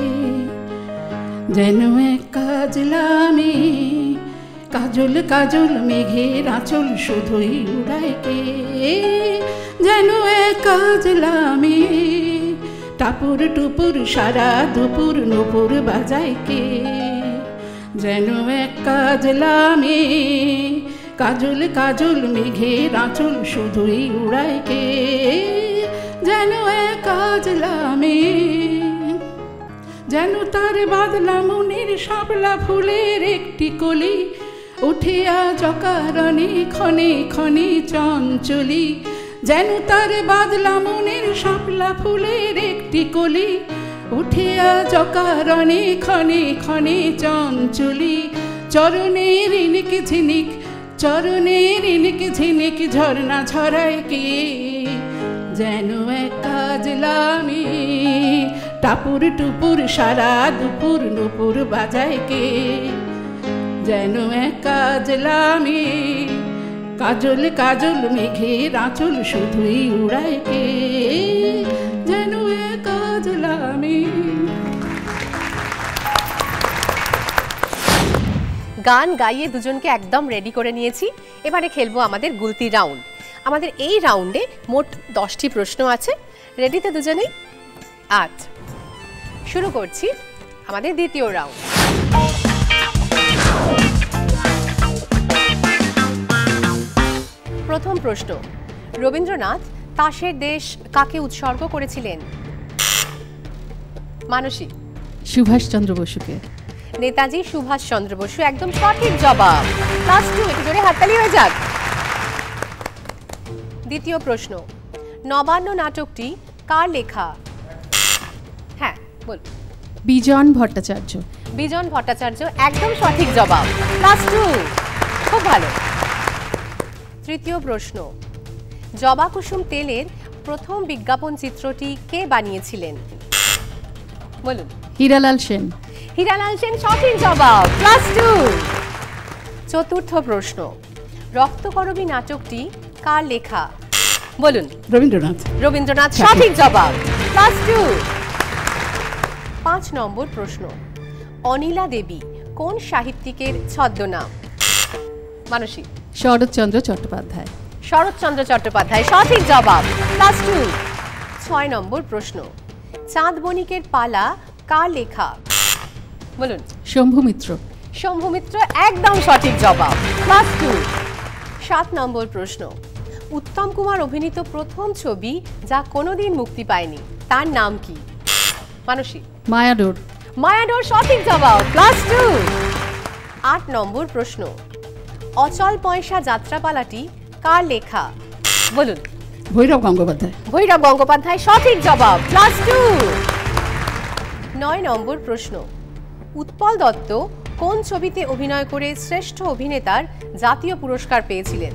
যেন এক কাজলামে, কাজল কাজল মেঘের আঁচল শুধুই উড়ায় কে, যেন এক কাজলামে, টাপুর টুপুর সারা দুপুর নুপুর বাজায় কে, যেন এক কাজলামে, কাজল কাজল মেঘের আঁচল শুধুই উড়ায় কে, যেন এক কাজলামে, যেন তার বাদলা মনের শাপলা ফুলের একটি কলি, উঠিয়া জকারণে ক্ষণে ক্ষণে চঞ্চলি, যেন তার বাদলা মনের শাপলা ফুলের একটি কলি, উঠিয়া জকারণে ক্ষণে ক্ষণে চঞ্চলি, চরণে রিনিক ঝিনিক, চরণে রিনিক ঝিনিক ঝর্ণা ঝরায় কে, যেন এক কাজলামি টাপুর টুপুর সারা দুপুর নুপুর বাজায় কে, যেন এক কাজলামি কাজল কাজল মেঘের আঁচল শুধুই উড়ায় কে, যেন এক কাজলামি। গান গাইয়ে দুজনকে একদম রেডি করে নিয়েছি। এবারে খেলবো আমাদের গুলতি রাউন্ড। আমাদের এই রাউন্ডে মোট 10টি প্রশ্ন আছে। রেডি তো দুজনেই? আচ্ছা, শুরু করছি আমাদের দ্বিতীয় রাউন্ড। প্রথম প্রশ্ন, রবীন্দ্রনাথ তাসের দেশ কাকে উৎসর্গ করেছিলেন? মানসী। সুভাষচন্দ্র বসুকে। নেতাজি সুভাষচন্দ্র বসু, একদম সঠিক জবাব। +2, একটু জোরে হাততালি হয়ে যাক। দ্বিতীয় প্রশ্ন, নবান্ন নাটকটি কার লেখা? হ্যাঁ বল। বিজন ভট্টাচার্য। বিজন ভট্টাচার্য, একদম সঠিক জবাব। +2, খুব ভালো। তৃতীয় প্রশ্ন, জবা কুসুম তেলের প্রথম বিজ্ঞাপন চিত্রটি কে বানিয়েছিলেন? বলুন। হীরালাল সেন। হীরালাল সেন, সঠিক জবাব। +2। চতুর্থ প্রশ্ন, রক্তকরবী নাটকটি কার লেখা? বলুন। রবীন্দ্রনাথ। রবীন্দ্রনাথ, সঠিক জবাব। +2। 5 নম্বর প্রশ্ন, অনিলা দেবী কোন সাহিত্যিকের ছদ্মনাম? মানসী। শরৎচন্দ্র চট্টোপাধ্যায়। শরৎচন্দ্র চট্টোপাধ্যায়, সঠিক জবাব। +2। 6 নম্বর প্রশ্ন, চাঁদ বণিকের পালা কার লেখা? বলুন। শম্ভু মিত্র। শম্ভু মিত্র, একদম সঠিক জবাব। +2। 7 নম্বর প্রশ্ন, উত্তম কুমার অভিনীত প্রথম ছবি যা কোনোদিন মুক্তি পায়নি তার নাম কি? মানসী। মায়াডোর। মায়াডোর, সঠিক জবাব। +2। 8 নম্বর প্রশ্ন, অচল পয়সা যাত্রাপালাটি কার লেখা? বলুন। ভৈরব গঙ্গোপাধ্যায়। ভৈরব গঙ্গোপাধ্যায়, সঠিক জবাব। +2। 9 নম্বর প্রশ্ন, উৎপল দত্ত কোন ছবিতে অভিনয় করে শ্রেষ্ঠ অভিনেতার জাতীয় পুরস্কার পেয়েছিলেন?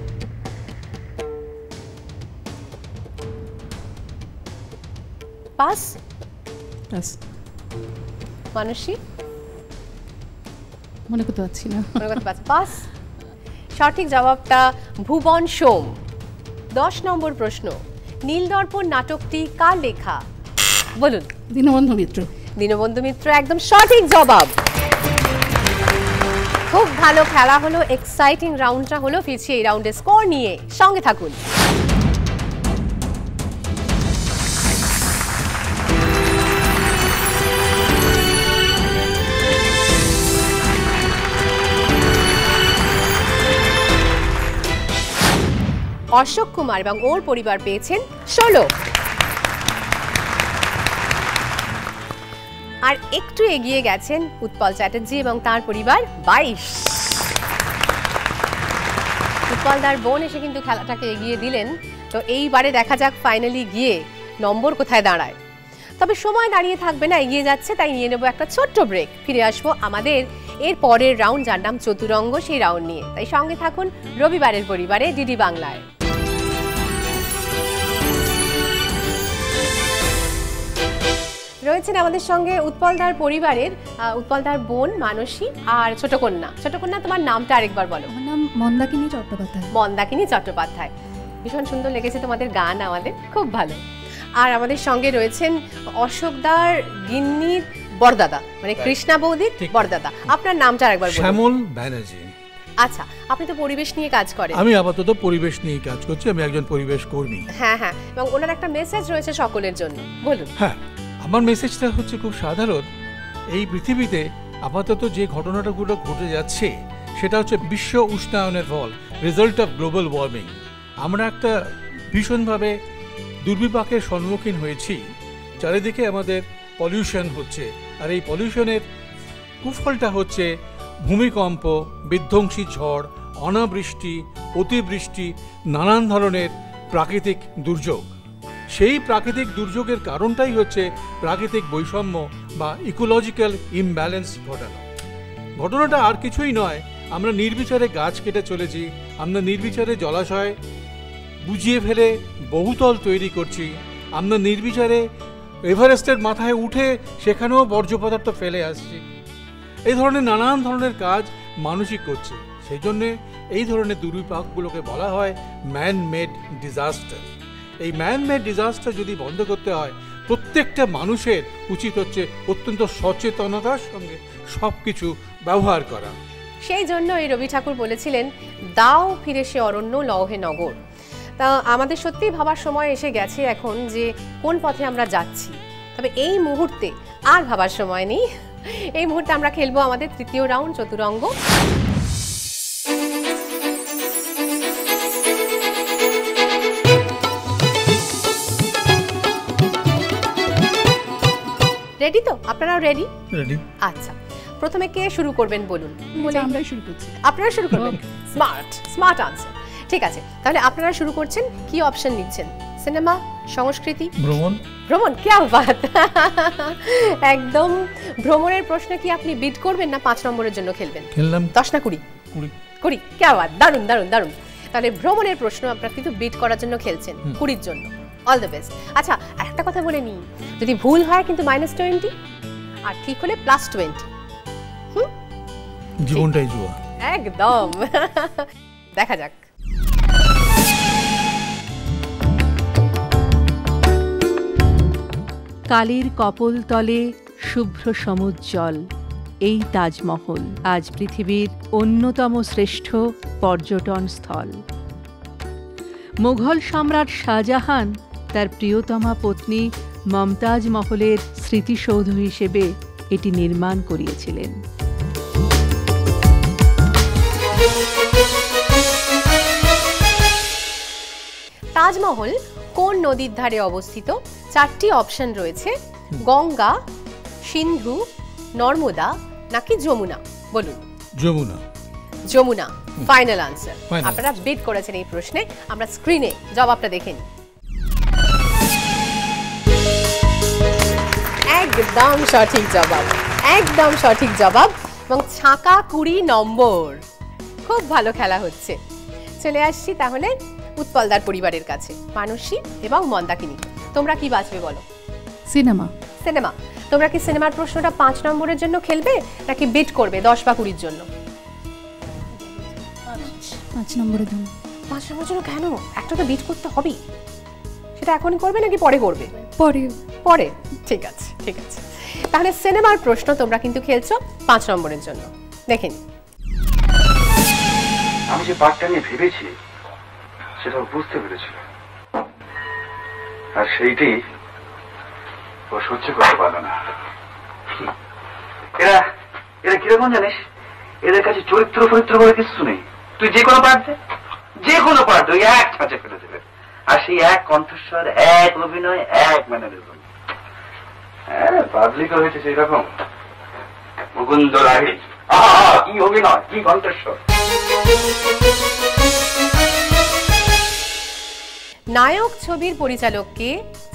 পাস। মানসী। মনে করতে পারছি না। পাস। সঠিক জবাবটা ভুবন সোম। 10 নম্বর প্রশ্ন, নীলদর্পণ নাটকটি কার লেখা? বলুন। দীনবন্ধু মিত্র। দীনবন্ধু মিত্র, একদম সঠিক জবাব। খুব ভালো খেলা হলো, এক্সাইটিং রাউন্ডটা হলো। ফিরছি এই রাউন্ডের স্কোর নিয়ে, সঙ্গে থাকুন। অশোক কুমার এবং ওর পরিবার পেয়েছেন 16। আর একটু এগিয়ে গেছেন উৎপল চ্যাটার্জি এবং তার পরিবার 22। উৎপলদার বোন এসে কিন্তু খেলাটাকে এগিয়ে দিলেন। তো এইবারে দেখা যাক ফাইনালি গিয়ে নম্বর কোথায় দাঁড়ায়। তবে সময় দাঁড়িয়ে থাকবে না, এগিয়ে যাচ্ছে, তাই নিয়ে নেব একটা ছোট্ট ব্রেক। ফিরে আসবো আমাদের এর পরের রাউন্ড, যার নাম চতুরঙ্গ, সেই রাউন্ড নিয়ে। তাই সঙ্গে থাকুন রবিবারের পরিবারে, ডিডি বাংলায়। রয়েছেন আমাদের সঙ্গে উৎপলদার পরিবারের উৎপলদার বোন মানসী আর ছোট কন্যা। ছোট কন্যা, তোমার নামটা আরেকবার বলো। আমার নাম মন্দাকিনী চট্টোপাধ্যায়। মন্দাকিনী চট্টোপাধ্যায়, ভীষণ সুন্দর লেগেছে তোমাদের গান, আমাদের খুব ভালো। আর আমাদের সঙ্গে রয়েছেন অশোকদার গিন্নির বড়দাদা, মানে কৃষ্ণা বৌদির বড়দাদা। আপনার নামটা আরেকবার বলুন। শ্যামল ব্যানার্জি। আচ্ছা, আপনি তো পরিবেশ নিয়ে কাজ করেন। আমি আপাতত পরিবেশ নিয়ে কাজ করছি, আমি একজন পরিবেশ কর্মী। হ্যাঁ হ্যাঁ, এবং ওনার একটা মেসেজ রয়েছে সকলের জন্য, বলুন। হ্যাঁ, আমার মেসেজটা হচ্ছে খুব সাধারণ। এই পৃথিবীতে আপাতত যে ঘটনাটাগুলো ঘটে যাচ্ছে সেটা হচ্ছে বিশ্ব উষ্ণায়নের ফল, রেজাল্ট অফ গ্লোবাল ওয়ার্মিং। আমরা একটা ভীষণভাবে দুর্বিপাকের সম্মুখীন হয়েছি। চারিদিকে আমাদের পলিউশন হচ্ছে, আর এই পলিউশনের কুফলটা হচ্ছে ভূমিকম্প, বিধ্বংসী ঝড়, অনাবৃষ্টি, অতিবৃষ্টি, নানান ধরনের প্রাকৃতিক দুর্যোগ। সেই প্রাকৃতিক দুর্যোগের কারণটাই হচ্ছে প্রাকৃতিক বৈষম্য বা ইকোলজিক্যাল ইমব্যালেন্স ঘটানো। ঘটনাটা আর কিছুই নয়, আমরা নির্বিচারে গাছ কেটে চলেছি, আমরা নির্বিচারে জলাশয় বুঝিয়ে ফেলে বহুতল তৈরি করছি, আমরা নির্বিচারে এভারেস্টের মাথায় উঠে সেখানেও বর্জ্য পদার্থ ফেলে আসছি। এই ধরনের নানান ধরনের কাজ মানুষই করছে। সেই জন্যে এই ধরনের দুর্বিপাকগুলোকে বলা হয় ম্যান মেড ডিজাস্টার। এই ম্যান মেড ডিজাস্টার যদি বন্ধ করতে হয়, প্রত্যেকটা মানুষের উচিত হচ্ছে অত্যন্ত সচেতনতার সঙ্গে সব কিছু ব্যবহার করা। সেই জন্য এই রবি ঠাকুর বলেছিলেন, দাও ফিরে সে অরণ্য লওহে নগর। তা আমাদের সত্যি ভাবার সময় এসে গেছে এখন যে কোন পথে আমরা যাচ্ছি। তবে এই মুহূর্তে আর ভাবার সময় নেই। এই মুহূর্তে আমরা খেলবো আমাদের তৃতীয় রাউন্ড, চতুরঙ্গ। রেডি তো? আপনারাও রেডি? রেডি। আচ্ছা, প্রথমে কে শুরু করবেন বলুন? আমরাই শুরু করছি। আপনারা শুরু করবেন? Smart answer. ঠিক আছে, তাহলে আপনারা শুরু করছেন। কি অপশন নিচ্ছেন? সিনেমা, সংস্কৃতি, ভ্রমণ? ভ্রমণ, কি বাত! একদম ভ্রমণের প্রশ্ন কি আপনি বিট করবেন না 5 নম্বরের জন্য খেলবেন? খেললাম। 10 না 20? 20। কি বাত! দারুণ দারুণ দারুণ। তাহলে ভ্রমণের প্রশ্ন আপনারা কিন্তু বিট করার জন্য খেলছেন, 20 এর জন্য। All the best. আচ্ছা, একটা কথা বলে নিই, যদি ভুল হয় কিন্তু -20, আর ঠিক হলে +20। জীবনটাই জুয়া। একদম। দেখা যাক। কালের কপোল তলে শুভ্র সমুজ্জ্বল এই তাজমহল আজ পৃথিবীর অন্যতম শ্রেষ্ঠ পর্যটন স্থল। মুঘল সম্রাট শাহজাহান তার প্রিয়তমা পত্নী মমতাজ মহলের স্মৃতিসৌধ হিসেবে এটি নির্মাণ করিয়েছিলেন। তাজমহল কোন নদীর ধারে অবস্থিত? 4টি অপশন রয়েছে, গঙ্গা, সিন্ধু, নর্মদা নাকি যমুনা। বলুন। যমুনা। Yamuna final answer. আপনারা বিট করেছেন এই প্রশ্নে। আমরা স্ক্রিনে জবাবটা দেখে নিই। একদম সঠিক জবাব, একদম সঠিক জবাব, এবং ছাকা 20 নম্বর। খুব ভালো খেলা হচ্ছে। চলে আসছি তাহলে উৎপলদার পরিবারের কাছে। মানসী এবং মন্দাকিনী, তোমরা কি বাঁচবে বলো? সিনেমা। সিনেমা। তোমরা কি সিনেমার প্রশ্নটা 5 নম্বরের জন্য খেলবে নাকি বিট করবে 10 বা 20 জন্য? 5 নম্বরের জন্য। 5 নম্বরের জন্য কেন? একটা তো বিট করতে হবেই। সেটা এখনই করবে নাকি পরে করবে? পরে। পরে, ঠিক আছে ঠিক আছে। তাহলে সিনেমার প্রশ্ন তোমরা কিন্তু খেলছো 5 নম্বরের জন্য। দেখেন। আমি যে পাঠটা নিয়ে ভেবেছি সেটা বুঝতে পেরেছিল, আর সেইটাই ও সহ্য করতে পারল না। এরা এরা কিরকম জানিস, এদের কাছে চরিত্র ফরিত্র বলে কিছু নেই। তুই যে কোনো পাঠ দে, যে কোনো পাঠ ওই এক ছাঁচে ফেলে দেবে, আর সেই এক কণ্ঠস্বর, এক অভিনয়, এক ম্যানারিজম। হ্যাঁ, পাবলিকও হয়েছে সেই রকম। মুকুন্দ রাহি, কি অভিনয়, কি কণ্ঠস্বর! নায়ক ছবির পরিচালককে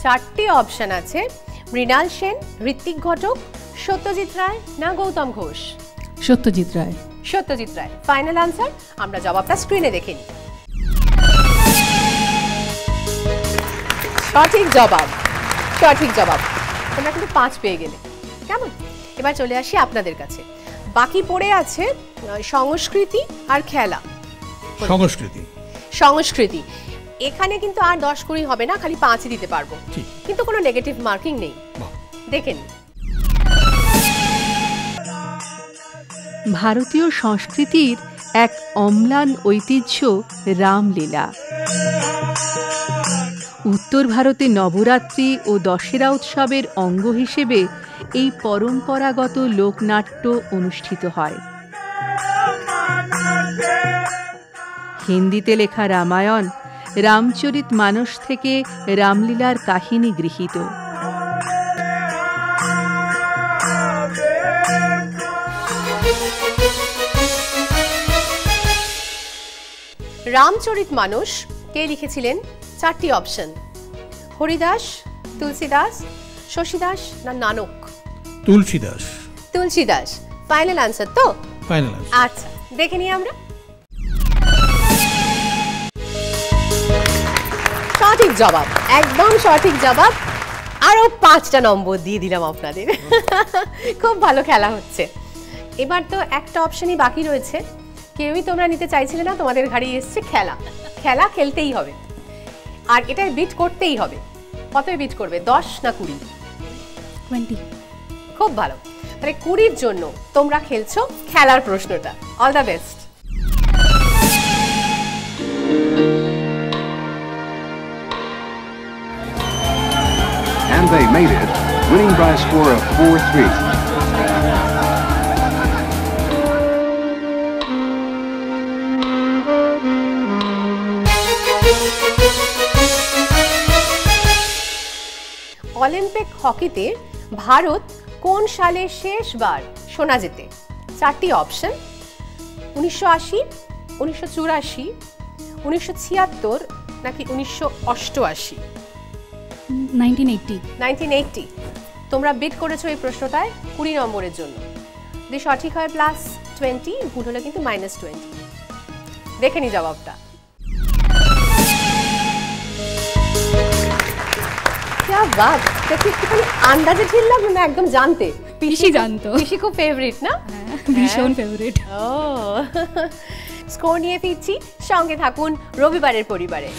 4টি অপশন আছে, মৃণাল সেন, ঋত্বিক ঘটক, সত্যজিৎ রায় না গৌতম ঘোষ? সত্যজিৎ রায়। Satyajit Ray final answer. আমরা জবাবটা স্ক্রিনে দেখে নিই। সঠিক জবাব, সঠিক জবাব। তোমরা কিন্তু 5 পেয়ে গেলে। কেমন? এবার চলে আসি আপনাদের কাছে। বাকি পড়ে আছে সংস্কৃতি আর খেলা। সংস্কৃতি। সংস্কৃতি। এখানে কিন্তু আর 10-20 হবে না, খালি 5ই দিতে পারবো, কিন্তু কোনো নেগেটিভ মার্কিং নেই। দেখেন। ভারতীয় সংস্কৃতির এক অম্লান ঐতিহ্য রামলীলা। উত্তর ভারতে নবরাত্রি ও দশেরা উৎসবের অঙ্গ হিসেবে এই পরম্পরাগত লোকনাট্য অনুষ্ঠিত হয়। হিন্দিতে লেখা রামায়ণ রামচরিত মানস থেকে রামলীলার কাহিনী গৃহীত। রামচরিত মানস কে লিখেছিলেন? 4টি অপশন, হরিদাস, তুলসীদাস, শশীদাস না নানক? তুলসীদাস। তুলসীদাস ফাইনাল আনসার তো? Final answer. আচ্ছা, দেখে নিই আমরা। সঠিক জবাব, একদম সঠিক জবাব। আরো 5টা নম্বর দিয়ে দিলাম আপনাদের। খুব ভালো খেলা হচ্ছে। এবার তো একটা অপশনই বাকি রয়েছে, কেউই তোমরা নিতে চাইছিলে না, তোমাদের ঘাড়ি এসছে খেলা। খেলা খেলতেই হবে, আর এটা বিট করতেই হবে। কত বিট করবে, 10 না 20? 20। খুব ভালো, তাহলে 20-র জন্য তোমরা খেলছো খেলার প্রশ্নটা। All the best. And they made it, winning by a score of 4-3. Olympic হকিতে ভারত কোন সালে শেষবার সোনা জেতে? 4টি অপশন: 1980, 1984, 1976 নাকি 1988? 1980। 1980। তোমরা বিট করেছো এই প্রশ্নটায় 20 নম্বরের জন্য। যদি সঠিক হয় +20, ভুল হলে কিন্তু -20। দেখে নি জবাবটা। क्या बात, একটুখানি আন্দাজে ছিলাম না, একদম জানতে? পিসি জানতো। পিসি খুব ফেভারিট না? ভীষণ ফেভারিট। ও, স্কোর নিয়ে ফিরছি, সঙ্গে থাকুন রবিবারের পরিবারে।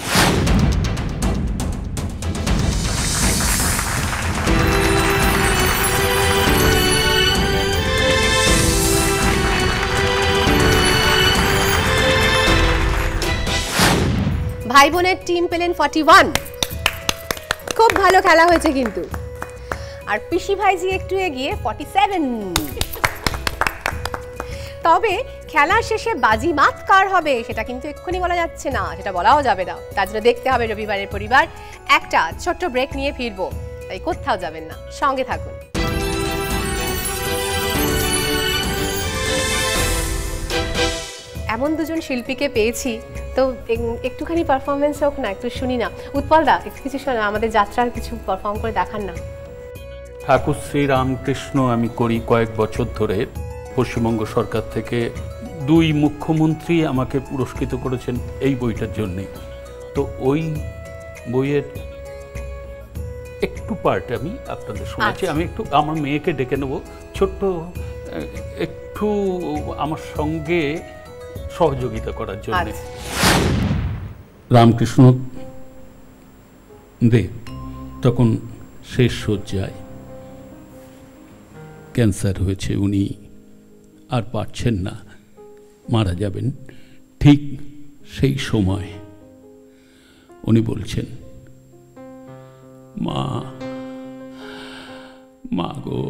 ভাই বোনের টিম পেলেন 41। খুব ভালো খেলা হয়েছে কিন্তু। আর পিসি ভাইজি একটু এগিয়ে 47। তবে খেলা শেষে বাজি মাত কার হবে সেটা কিন্তু এক্ষুনি বলা যাচ্ছে না, সেটা বলাও যাবে না। তার জন্য দেখতে হবে রবিবারের পরিবার। একটা ছোট্ট ব্রেক নিয়ে ফিরবো, তাই কোথাও যাবেন না, সঙ্গে থাকুন। এমন দুজন শিল্পীকে পেয়েছি, তো একটুখানি পারফরমেন্স হোক না, একটু শুনি না। উৎপলদা, একটু কিছু শোনা, আমাদের যাত্রার কিছু পারফর্ম করে দেখান না। ঠাকুর শ্রী রামকৃষ্ণ আমি করি কয়েক বছর ধরে। পশ্চিমবঙ্গ সরকার থেকে 2 মুখ্যমন্ত্রী আমাকে পুরস্কৃত করেছেন এই বইটার জন্যে। তো ওই বইয়ের একটু পার্ট আমি আপনাদের শোনাচ্ছি। আমি একটু আমার মেয়েকে ডেকে নেব, ছোট্ট একটু আমার সঙ্গে সহযোগিতা করার জন্য। রামকৃষ্ণ দেব তখন শেষ শয্যায়, ক্যান্সার হয়েছে, উনি আর পারছেন না, মারা যাবেন। ঠিক সেই সময় উনি বলছেন, মা, মা গো,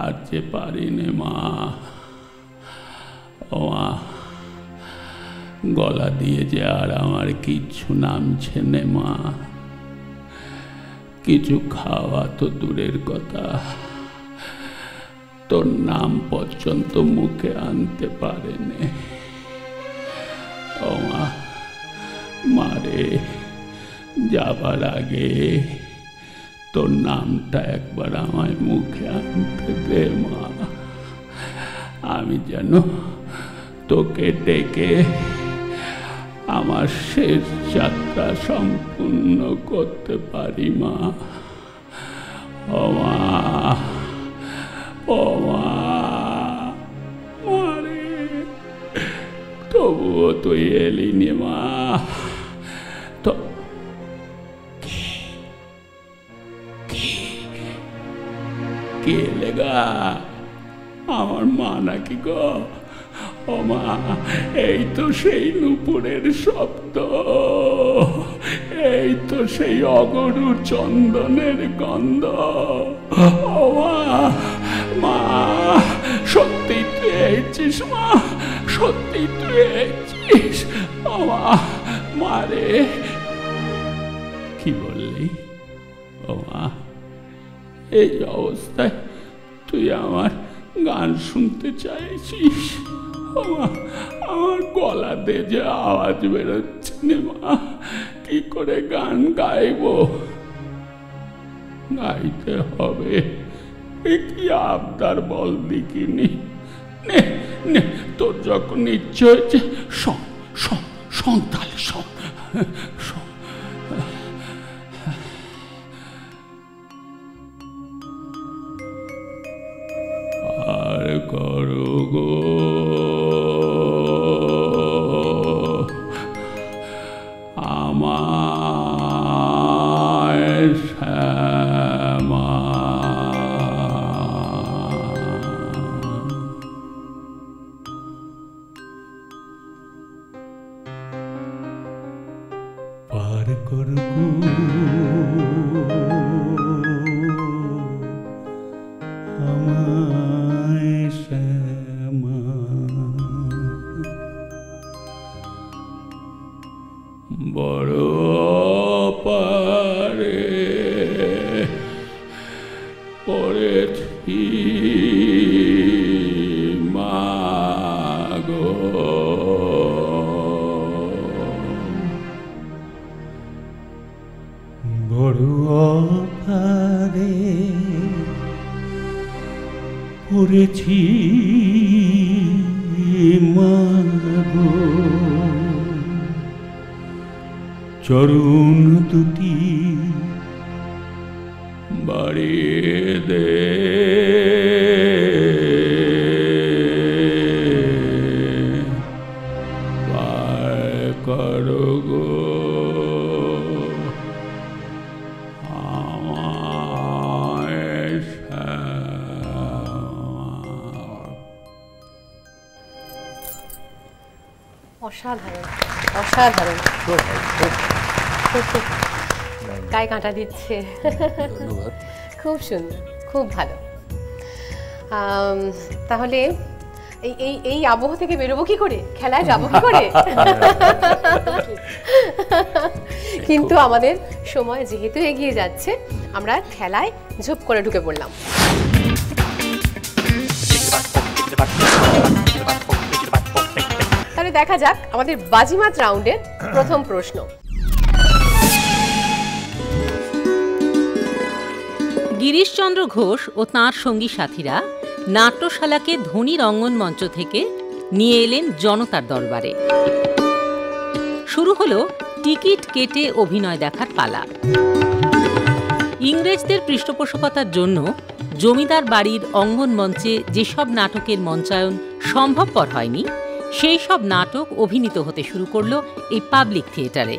আর যে পারি নে মা, ও মা, গলা দিয়ে যে আর আমার কিচ্ছু নামছে নে মা, কিছু খাওয়া তো দূরের কথা, তোর নাম পর্যন্ত মুখে আনতে পারেনি। ও মা, মারে, যাবার আগে তোর নামটা একবার আমায় মুখে আনতে দে মা, আমি যেন তোকে ডেকে আমার শেষ যাত্রা সম্পূর্ণ করতে পারি মা। ও মা, ও মা, মারে, তবুও তুই এলি নি মা। তো কে লেগা, আমার মা নাকি গো? ও মা, এই তো সেই নূপুরের শব্দ, এই তো সেই অগরু চন্দনের গন্ধ। ও মা, মা, সত্যি তুই এসেছিস মা, সত্যি তুই এসেছিস। ও মা, মারে, কি বললি? ও মা, এই অবস্থায় তুই আমার গান শুনতে চাইছিস? আমার গলাতে যে আওয়াজ বেরোচ্ছে না মা, কি করে গান গাইব? গাইতে হবে, এ কি আবদার বল দেখিনি। নে নে, তোর যখন ইচ্ছে হয়েছে শোন, শোন, শোন, তাহলে শোন, করো গো আমায় শ্যামা। পার করো আমায় শ্যামা, বড় পারে পড়েছি মাগো, বড় পারে পড়েছি মাগো, চরণ দুটি বাড়িয়ে দে, পার করো গো আমায় অসাধারণ, অসাধারণ, গায়ে কাঁটা দিচ্ছে। খুব সুন্দর, খুব ভালো। তাহলে এই এই এই আবহ থেকে বেরোবো কি করে, খেলায় যাবো কি করে? কিন্তু আমাদের সময় যেহেতু এগিয়ে যাচ্ছে, আমরা খেলায় ঝুপ করে ঢুকে পড়লাম। তাহলে দেখা যাক আমাদের বাজিমাত রাউন্ডের প্রথম প্রশ্ন। গিরিশচন্দ্র ঘোষ ও তাঁর সঙ্গী সাথীরা নাট্যশালাকে ধনী রঙ্গনমঞ্চ থেকে নিয়ে এলেন জনতার দরবারে। শুরু হলো টিকিট কেটে অভিনয় দেখার পালা। ইংরেজদের পৃষ্ঠপোষকতার জন্য জমিদার বাড়ির অঙ্গনমঞ্চে যেসব নাটকের মঞ্চায়ন সম্ভবপর হয়নি, সেই সব নাটক অভিনীত হতে শুরু করল এই পাবলিক থিয়েটারে।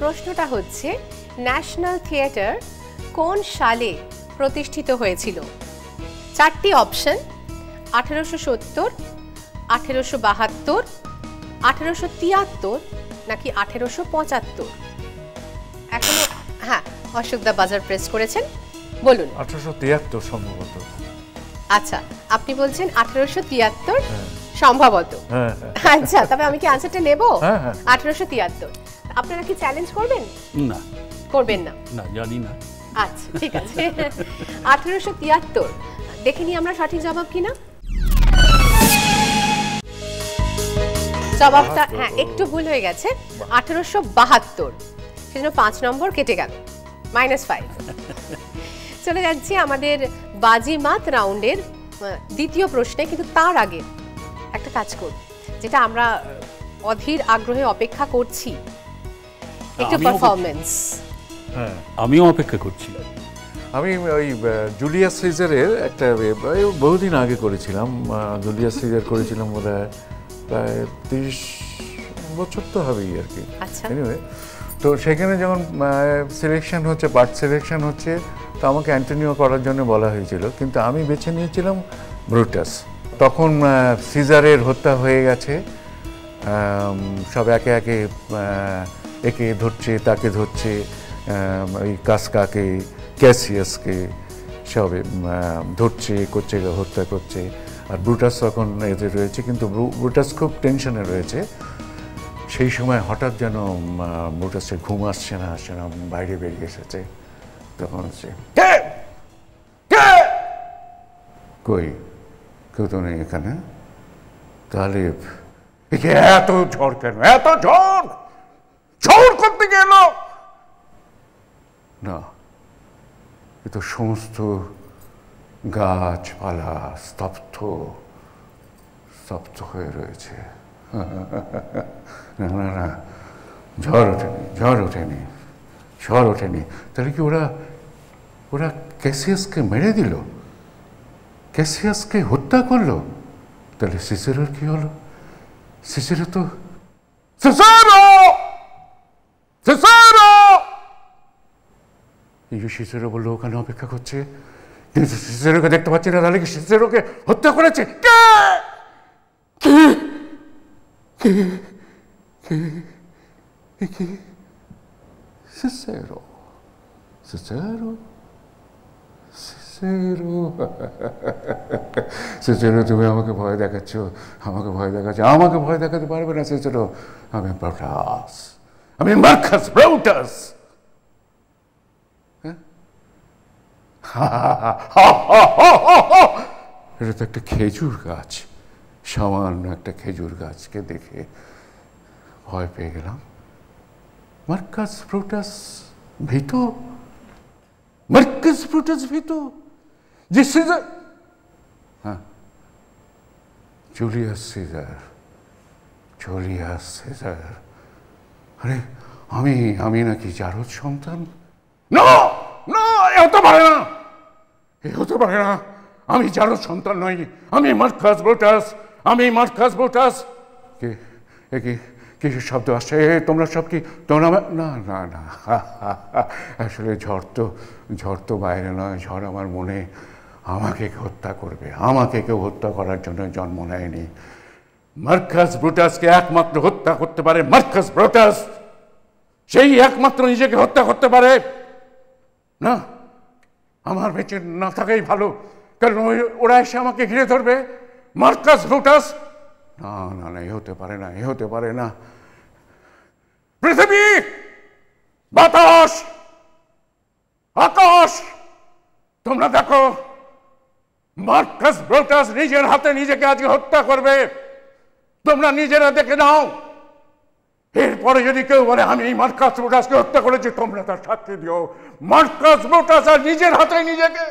প্রশ্নটা হচ্ছে, ন্যাশনাল থিয়েটার কোন সালে প্রতিষ্ঠিত হয়েছিল? চারটি অপশন: 1870, 1872, 1873 নাকি 1875। এখনো হ্যাঁ, অশোকদা বাজার প্রেস করেছেন, বলুন। 1873 সম্ভবত। আচ্ছা, আপনি বলছেন 1873 সম্ভবত। আচ্ছা, তবে আমি কি আনসারটা নেব? 1873। আপনারা কি চ্যালেঞ্জ করবেন? না, করবেন না। না, জানি না। আচ্ছা, ঠিক আছে। 1873। দেখে নি আমরা সঠিক জবাব কিনা। জবাবটা হ্যাঁ একটু ভুল হয়ে গেছে, 1872। সেজন্য 5 নম্বর কেটে গেল, -5। চলে যাচ্ছি আমাদের বাজিমাত রাউন্ডের দ্বিতীয় প্রশ্নে। কিন্তু তার আগে একটা কাজ করব, যেটা আমরা অধীর আগ্রহে অপেক্ষা করছি, একটু পারফরম্যান্স। হ্যাঁ, আমিও অপেক্ষা করছি। আমি ওই জুলিয়াস সিজারের একটা বহুদিন আগে করেছিলাম। জুলিয়াস সিজার করেছিলাম বোধহয় প্রায় 30 বছর তো হবেই আর কি। এনিওয়ে, তো সেখানে যখন সিলেকশন হচ্ছে, পার্ট সিলেকশন হচ্ছে, তো আমাকে অ্যান্টনিও করার জন্য বলা হয়েছিল, কিন্তু আমি বেছে নিয়েছিলাম ব্রুটাস। তখন সিজারের হত্যা হয়ে গেছে, সব একে একে একে ধরছে, তাকে ধরছে, ওই কাসকাকে, ক্যাসিয়াসকে সবে ধরছে, করছে, হত্যা করছে। আর ব্রুটাস তখন এতে রয়েছে, কিন্তু ব্রুটাস খুব টেনশনে রয়েছে। সেই সময় হঠাৎ যেন ব্রুটাসের ঘুম আসছে না, বাইরে বেরিয়ে এসেছে। তখন হচ্ছে, কই কেউ তো নেই এখানে, তাহলে এত ঝড় কেন, এত ঝড়, ঝড় করতে গেল না, এ তো সমস্ত গাছপালা স্তব্ধ স্তব্ধ হয়ে রয়েছে। না না না, ঝড় ওঠেনি, ঝড় ওঠেনি, ঝড় ওঠেনি। তাহলে কি ওরা ওরা ক্যাসিয়াসকে মেরে দিল, ক্যাসিয়াসকে হত্যা করলো? তাহলে সিসেরোর কি হলো? সিসেরো তো সিসেরো বললো ওখানে অপেক্ষা করছে, কিন্তু সিসেরোকে দেখতে পাচ্ছি না। তাহলে কি সিসেরোকে হত্যা করেছে? সিসেরো সিসেরো সিসেরো সিসেরো, তুমি আমাকে ভয় দেখাচ্ছ, আমাকে ভয় দেখাচ্ছ। আমাকে ভয় দেখাতে পারবে না সিসেরো। আমি ব্রুটাস, আমি মার্কাস ব্রুটাস। এটা তো একটা খেজুর গাছ, সামান্য একটা খেজুর গাছকে দেখে ভয় পেয়ে গেলাম। মার্কাস ব্রুটাস ভীত, মার্কাস ব্রুটাস ভীত। যে সিজার, হ্যাঁ, জুলিয়াস সিজার, জুলিয়াস সিজার। আরে আমি নাকি জারদ সন্তান? না না, এ হতে পারে না, এ হতে পারে না। আমি জারদ সন্তান নই, আমি মার্কাস ব্রুটাস, আমি মার্কাস ব্রুটাস। কে কি কিছু শব্দ আসছে? তোমরা সব কি তোমরা? না না না, আসলে ঝড় তো বাইরে নয়, ঝড় আমার মনে। আমাকে হত্যা করবে, আমাকে কেউ হত্যা করার জন্য জন্ম নেয়নি। মার্কাস ব্রুটাসকে একমাত্র হত্যা করতে পারে মার্কাস ব্রুটাস, সেই একমাত্র নিজেকে হত্যা করতে পারে। না, আমার বেঁচে না থাকাই ভালো, কারণ ওরা এসে আমাকে ঘিরে ধরবে। মার্কাস ব্রুটাস, না না না, এ হতে পারে না, এ হতে পারে না। পৃথিবী, বাতাস, আকাশ, তোমরা দেখো, মার্কাস ব্রুটাস নিজের হাতে নিজেকে আজকে হত্যা করবে। তোমরা নিজেরা দেখে নাও। এরপরে যদি কেউ বলে আমি এই মার্কাস ব্রুটাসকে হত্যা করেছি, তোমরা তার সাক্ষী দিও। মার্কাস ব্রুটাস আর নিজের হাতে নিজেকে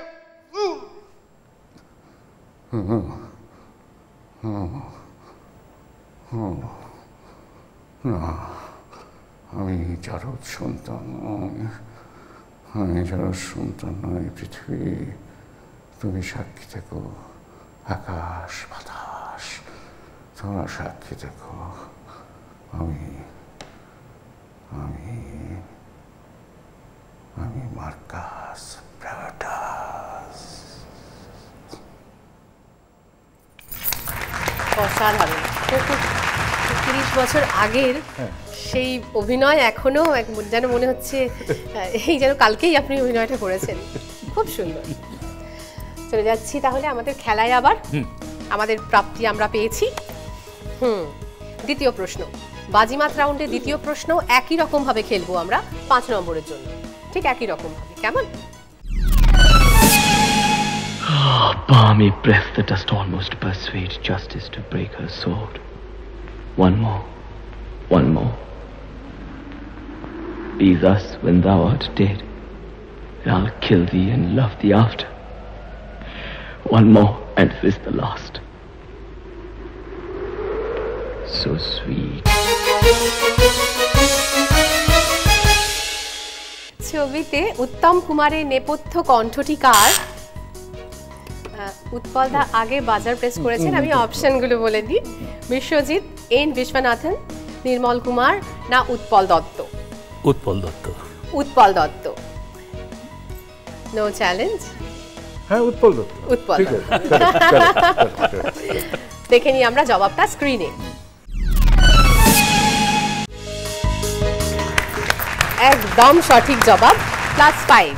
না, আমি জারদ সন্তান নই, আমি জারদ সন্তান নই। পৃথিবী, তুমি সাক্ষী থেকো। আকাশ, বাতাস, তোমরা সাক্ষী থেকো। আমি আমি আমি মার্কাস ব্রুটাস। অসাধারণ। 30 বছর আগের সেই অভিনয় এখনো যেন মনে হচ্ছে এই যেন কালকেই আপনি অভিনয়টা করেছেন। খুব সুন্দর। চলে যাচ্ছি তাহলে আমাদের খেলায়। আবার আমাদের প্রাপ্তি আমরা পেয়েছি। দ্বিতীয় প্রশ্ন, বাজিমাত রাউন্ডে দ্বিতীয় প্রশ্ন একই রকম ভাবে খেলবো আমরা 5 নম্বরের জন্য, ঠিক একই রকম ভাবে। কেমন? Balmy breath that dost almost persuade justice to break her sword. One more, one more. Be thus when thou art dead, and I'll kill thee and love thee after. One more, and this the last. So sweet. ছবিতে উত্তম কুমারের নেপথ্য কণ্ঠটি কার? উৎপল দা আগে বাজার press করেছেন, আমি অপশনগুলো বলে দিই। বিশ্বজিৎ, এন বিশ্বনাথন, নির্মল কুমার না উৎপল দত্ত? উৎপল দত্ত। Utpal Dutta, no challenge. হ্যাঁ, উৎপল দত্ত। উৎপল দেখে নিই আমরা জবাবটা স্ক্রিনে। একদম সঠিক জবাব, +5।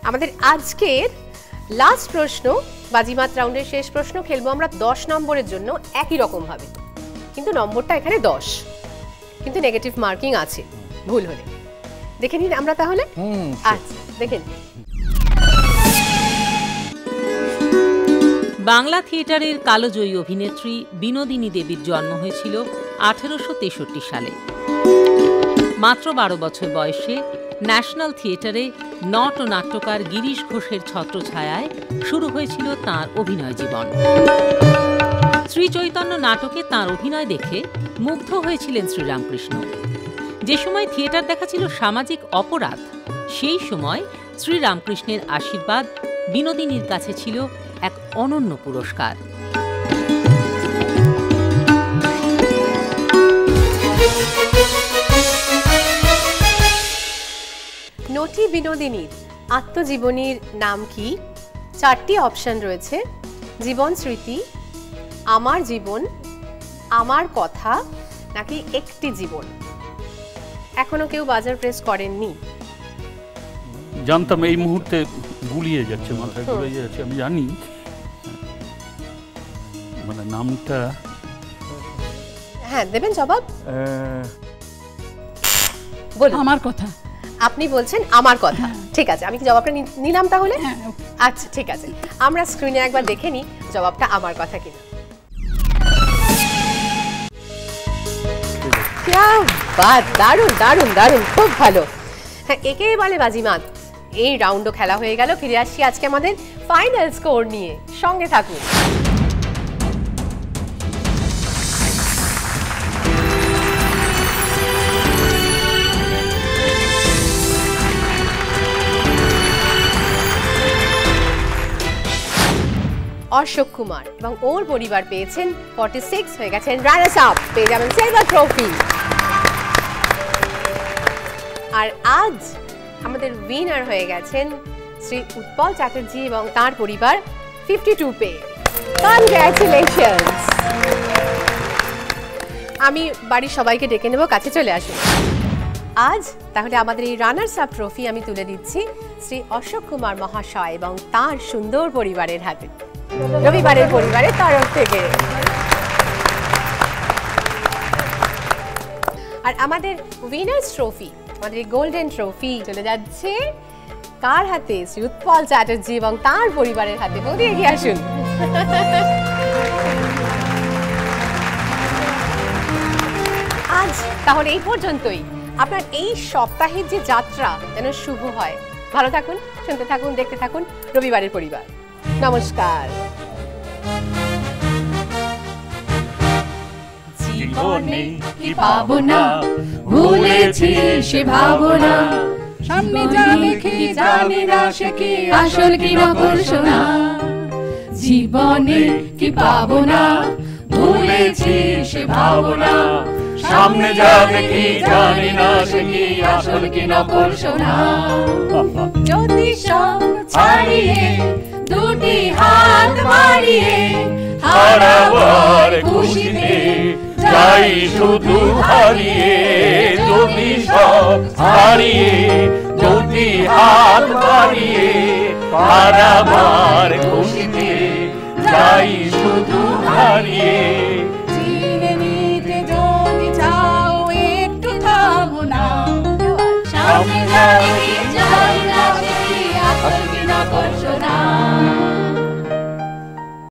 আমাদের আজকের লাস্ট প্রশ্ন, বাজিমাত রাউন্ডের শেষ প্রশ্ন খেলবো আমরা 10 নম্বরের জন্য একই রকম ভাবে, কিন্তু নম্বরটা এখানে 10, কিন্তু নেগেটিভ মার্কিং আছে ভুল হলে। দেখে নিন আমরা তাহলে। আচ্ছা, দেখেন। বাংলা থিয়েটারের কালোজয়ী অভিনেত্রী বিনোদিনী দেবীর জন্ম হয়েছিল 1863 সালে। মাত্র 12 বছর বয়সে ন্যাশনাল থিয়েটারে নট ও নাট্যকার গিরিশ ঘোষের ছত্রছায়ায় শুরু হয়েছিল তাঁর অভিনয় জীবন। শ্রী চৈতন্য নাটকে তাঁর অভিনয় দেখে মুগ্ধ হয়েছিলেন শ্রীরামকৃষ্ণ। যে সময় থিয়েটার দেখা ছিল সামাজিক অপরাধ, সেই সময় শ্রীরামকৃষ্ণের আশীর্বাদ বিনোদিনীর কাছে ছিল এক অনন্য পুরস্কার। নটি বিনোদিনীর আত্মজীবনীর নাম কি? 4টি অপশন রয়েছে: জীবন স্মৃতি, আমার জীবন, আমার কথা, নাকি একটি জীবন। এখনো কেউ বাজার প্রেস করেননি। জানতাম, এই মুহূর্তে গুলিয়ে যাচ্ছে, মাথায় গুলিয়ে যাচ্ছে, আমি জানি মানে নামটা। হ্যাঁ, দেবেন জবাব? বলুন। আমার কথা। আপনি বলছেন আমার কথা। ঠিক আছে, আমি কি জবাবটা নিলাম তাহলে? আচ্ছা, ঠিক আছে, আমরা স্ক্রিনে একবার দেখে নিই জবাবটা আমার কথা কিনা। দারুণ দারুণ দারুণ, খুব ভালো। হ্যাঁ, একেই বলে বাজিমাত। এই রাউন্ডও খেলা হয়ে গেল। ফিরে আসছি আজকে আমাদের ফাইনাল স্কোর নিয়ে, সঙ্গে থাকুন। অশোক কুমার এবং ওর পরিবার পেয়েছেন 46, হয়ে গেছেন রানার্স আপ, পেয়ে যাবেন সিলভার ট্রফি। আর আজ আমাদের উইনার হয়ে গেছেন শ্রী উৎপল চ্যাটার্জি এবং তার পরিবার, 52 পেয়ে। কনগ্রাচুলেশনস। আমি বাড়ির সবাইকে ডেকে নেব, কাছে চলে আসুন। আজ তাহলে আমাদের এই রানার্স আপ ট্রফি আমি তুলে দিচ্ছি শ্রী অশোক কুমার মহাশয় এবং তার সুন্দর পরিবারের হাতে, রবিবারের পরিবারের তরফ থেকে। আর আমাদের উইনার্স ট্রফি, আমাদের গোল্ডেন ট্রফি চলে যাচ্ছে কার হাতে? শ্রী উৎপল চ্যাটার্জি এবং তার পরিবারের হাতে। বৌদি, এগিয়ে আসুন। আজ তাহলে এই পর্যন্তই। আপনার এই সপ্তাহের যে যাত্রা যেন শুভ হয়। ভালো থাকুন, শুনতে থাকুন, দেখতে থাকুন রবিবারের পরিবার। নমস্কার। জীবনে কি পাবো না, ভুলেছি সে ভাবনা, সামনে যা দেখি জানি না সে কি আসল কি নকল সোনা। জীবনে কি পাবো না, ভুলেছি সে ভাবনা, সামনে যা দেখি জানি না সে কি আসল কি নকল সোনা। যদি সব ছাড়িয়ে দুটি হাত বাড়িয়ে হারাবার খুশিতে যাই শুধু হারিয়ে, যদি সব হারিয়ে দুটি হাত বাড়িয়ে হারাবার